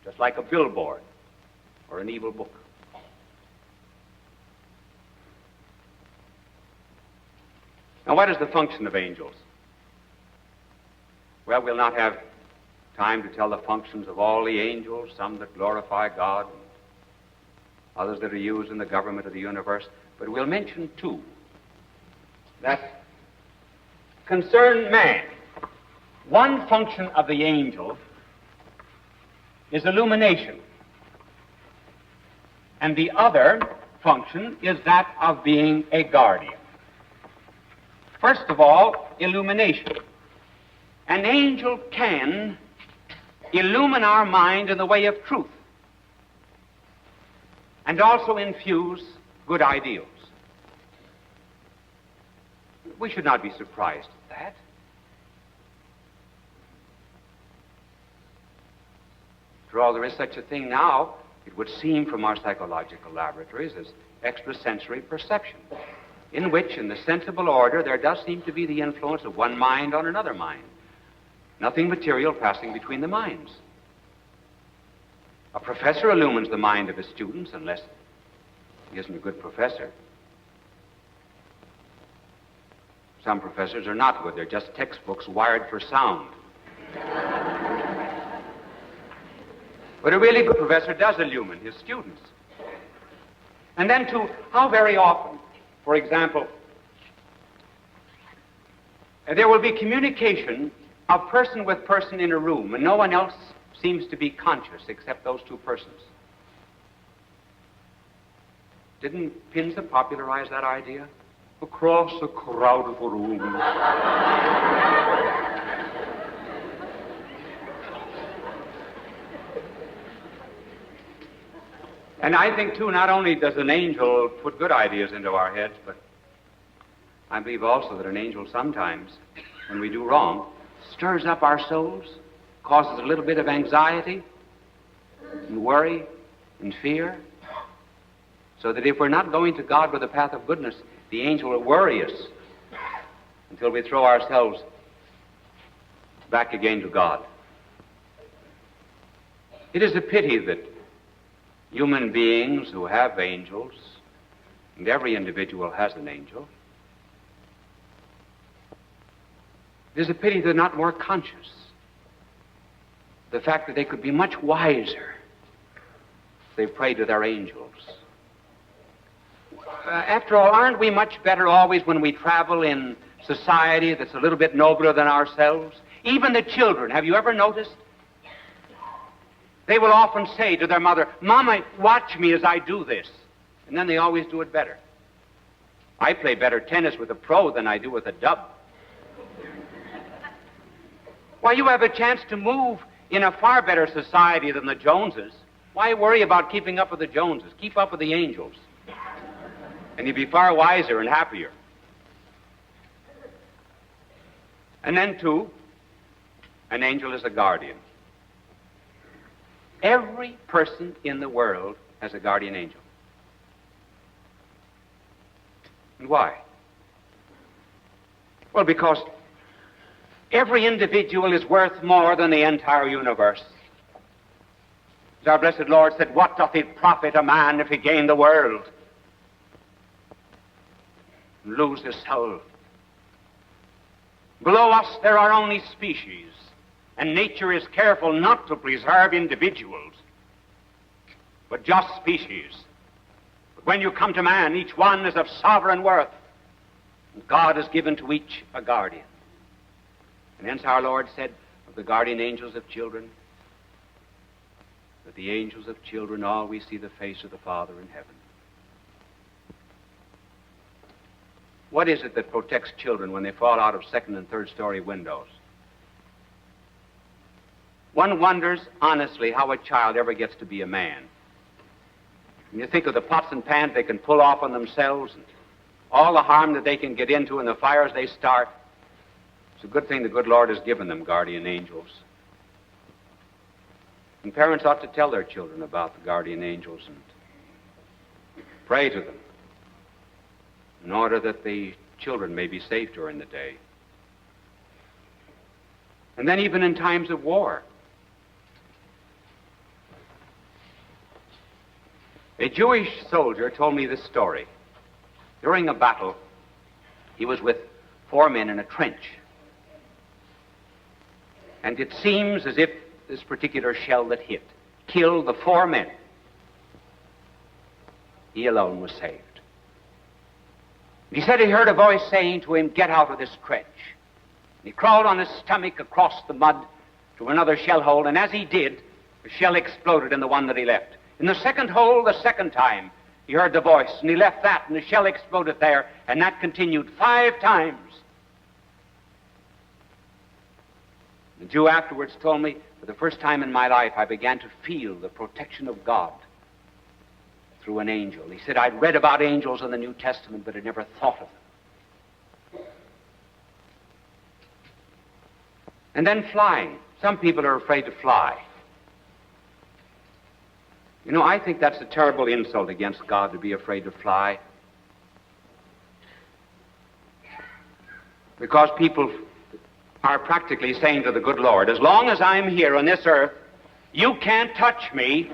just like a billboard or an evil book. Now, what is the function of angels? Well, we'll not have time to tell the functions of all the angels, some that glorify God, and others that are used in the government of the universe, but we'll mention 2 that concern man. One function of the angel is illumination, and the other function is that of being a guardian. First of all, illumination. An angel can illumine our mind in the way of truth and also infuse good ideals. We should not be surprised at that. After all, there is such a thing now, it would seem from our psychological laboratories, as extrasensory perception, in which, in the sensible order, there does seem to be the influence of one mind on another mind. Nothing material passing between the minds. A professor illumines the mind of his students unless he isn't a good professor. Some professors are not good. They're just textbooks wired for sound. But a really good professor does illumine his students. And then, too, how very often, for example, there will be communication of person with person in a room, and no one else seems to be conscious except those two persons. Didn't Pinza popularize that idea? Across a crowded room. And I think, too, not only does an angel put good ideas into our heads, but I believe also that an angel sometimes, when we do wrong, stirs up our souls, causes a little bit of anxiety and worry and fear, so that if we're not going to God with the path of goodness, the angel will worry us until we throw ourselves back again to God. It is a pity that human beings who have angels, and every individual has an angel, it is a pity they're not more conscious. The fact that they could be much wiser if they prayed to their angels. After all, aren't we much better always when we travel in society that's a little bit nobler than ourselves? Even the children, have you ever noticed? They will often say to their mother, "Mama, watch me as I do this." And then they always do it better. I play better tennis with a pro than I do with a dub. Why, you have a chance to move in a far better society than the Joneses. Why worry about keeping up with the Joneses? Keep up with the angels. And you'll be far wiser and happier. And then, too, an angel is a guardian. Every person in the world has a guardian angel. And why? Well, because every individual is worth more than the entire universe. As our blessed Lord said, "What doth it profit a man if he gain the world and lose his soul?" Below us there are only species, and nature is careful not to preserve individuals, but just species. But when you come to man, each one is of sovereign worth, and God has given to each a guardian. And hence our Lord said of the guardian angels of children, that the angels of children always see the face of the Father in heaven. What is it that protects children when they fall out of second and third story windows? One wonders, honestly, how a child ever gets to be a man. When you think of the pots and pans they can pull off on themselves, and all the harm that they can get into and the fires they start, it's a good thing the good Lord has given them guardian angels. And parents ought to tell their children about the guardian angels and pray to them in order that the children may be safe during the day. And then even in times of war. A Jewish soldier told me this story. During a battle, he was with 4 men in a trench. And it seems as if this particular shell that hit killed the 4 men. He alone was saved. He said he heard a voice saying to him, "Get out of this trench." And he crawled on his stomach across the mud to another shell hole, and as he did, the shell exploded in the one that he left. In the second hole, the second time, he heard the voice, and he left that, and the shell exploded there, and that continued 5 times. The Jew afterwards told me, for the first time in my life, I began to feel the protection of God through an angel. He said, I'd read about angels in the New Testament, but had never thought of them. And then flying. Some people are afraid to fly. You know, I think that's a terrible insult against God to be afraid to fly. Because people are practically saying to the good Lord, as long as I'm here on this earth, you can't touch me.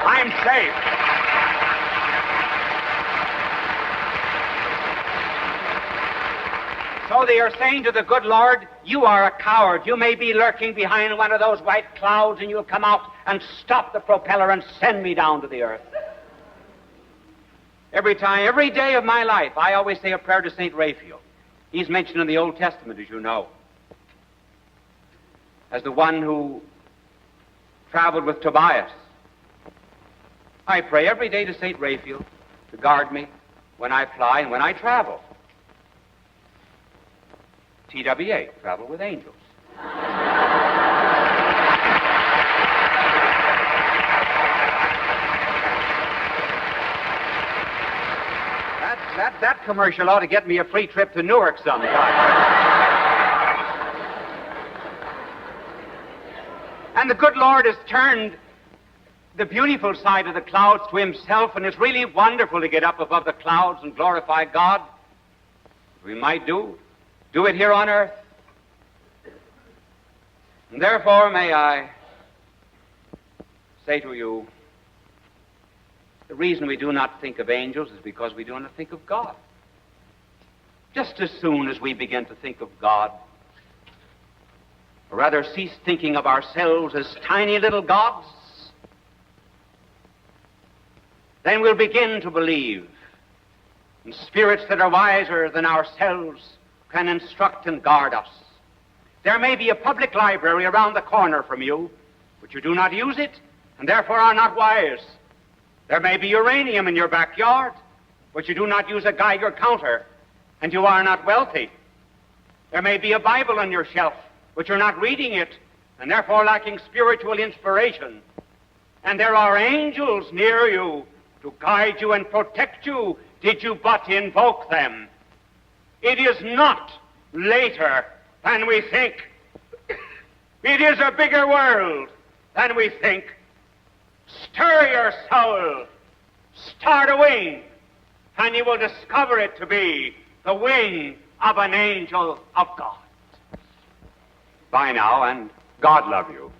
I'm safe. So they are saying to the good Lord, you are a coward. You may be lurking behind one of those white clouds, and you'll come out and stop the propeller and send me down to the earth. Every day of my life, I always say a prayer to St. Raphael. He's mentioned in the Old Testament, as you know, as the one who traveled with Tobias. I pray every day to St. Raphael to guard me when I fly and when I travel. TWA, travel with angels. That commercial ought to get me a free trip to Newark sometime. And the good Lord has turned the beautiful side of the clouds to himself, and it's really wonderful to get up above the clouds and glorify God. We might do it here on earth. And therefore may I say to you, the reason we do not think of angels is because we do not think of God. Just as soon as we begin to think of God, or rather cease thinking of ourselves as tiny little gods, then we'll begin to believe in spirits that are wiser than ourselves can instruct and guard us. There may be a public library around the corner from you, but you do not use it, and therefore are not wise. There may be uranium in your backyard, but you do not use a Geiger counter, and you are not wealthy. There may be a Bible on your shelf, but you're not reading it, and therefore lacking spiritual inspiration. And there are angels near you to guide you and protect you, did you but invoke them. It is not later than we think. It is a bigger world than we think. Stir your soul, start a wing, and you will discover it to be the wing of an angel of God. Bye now, and God love you.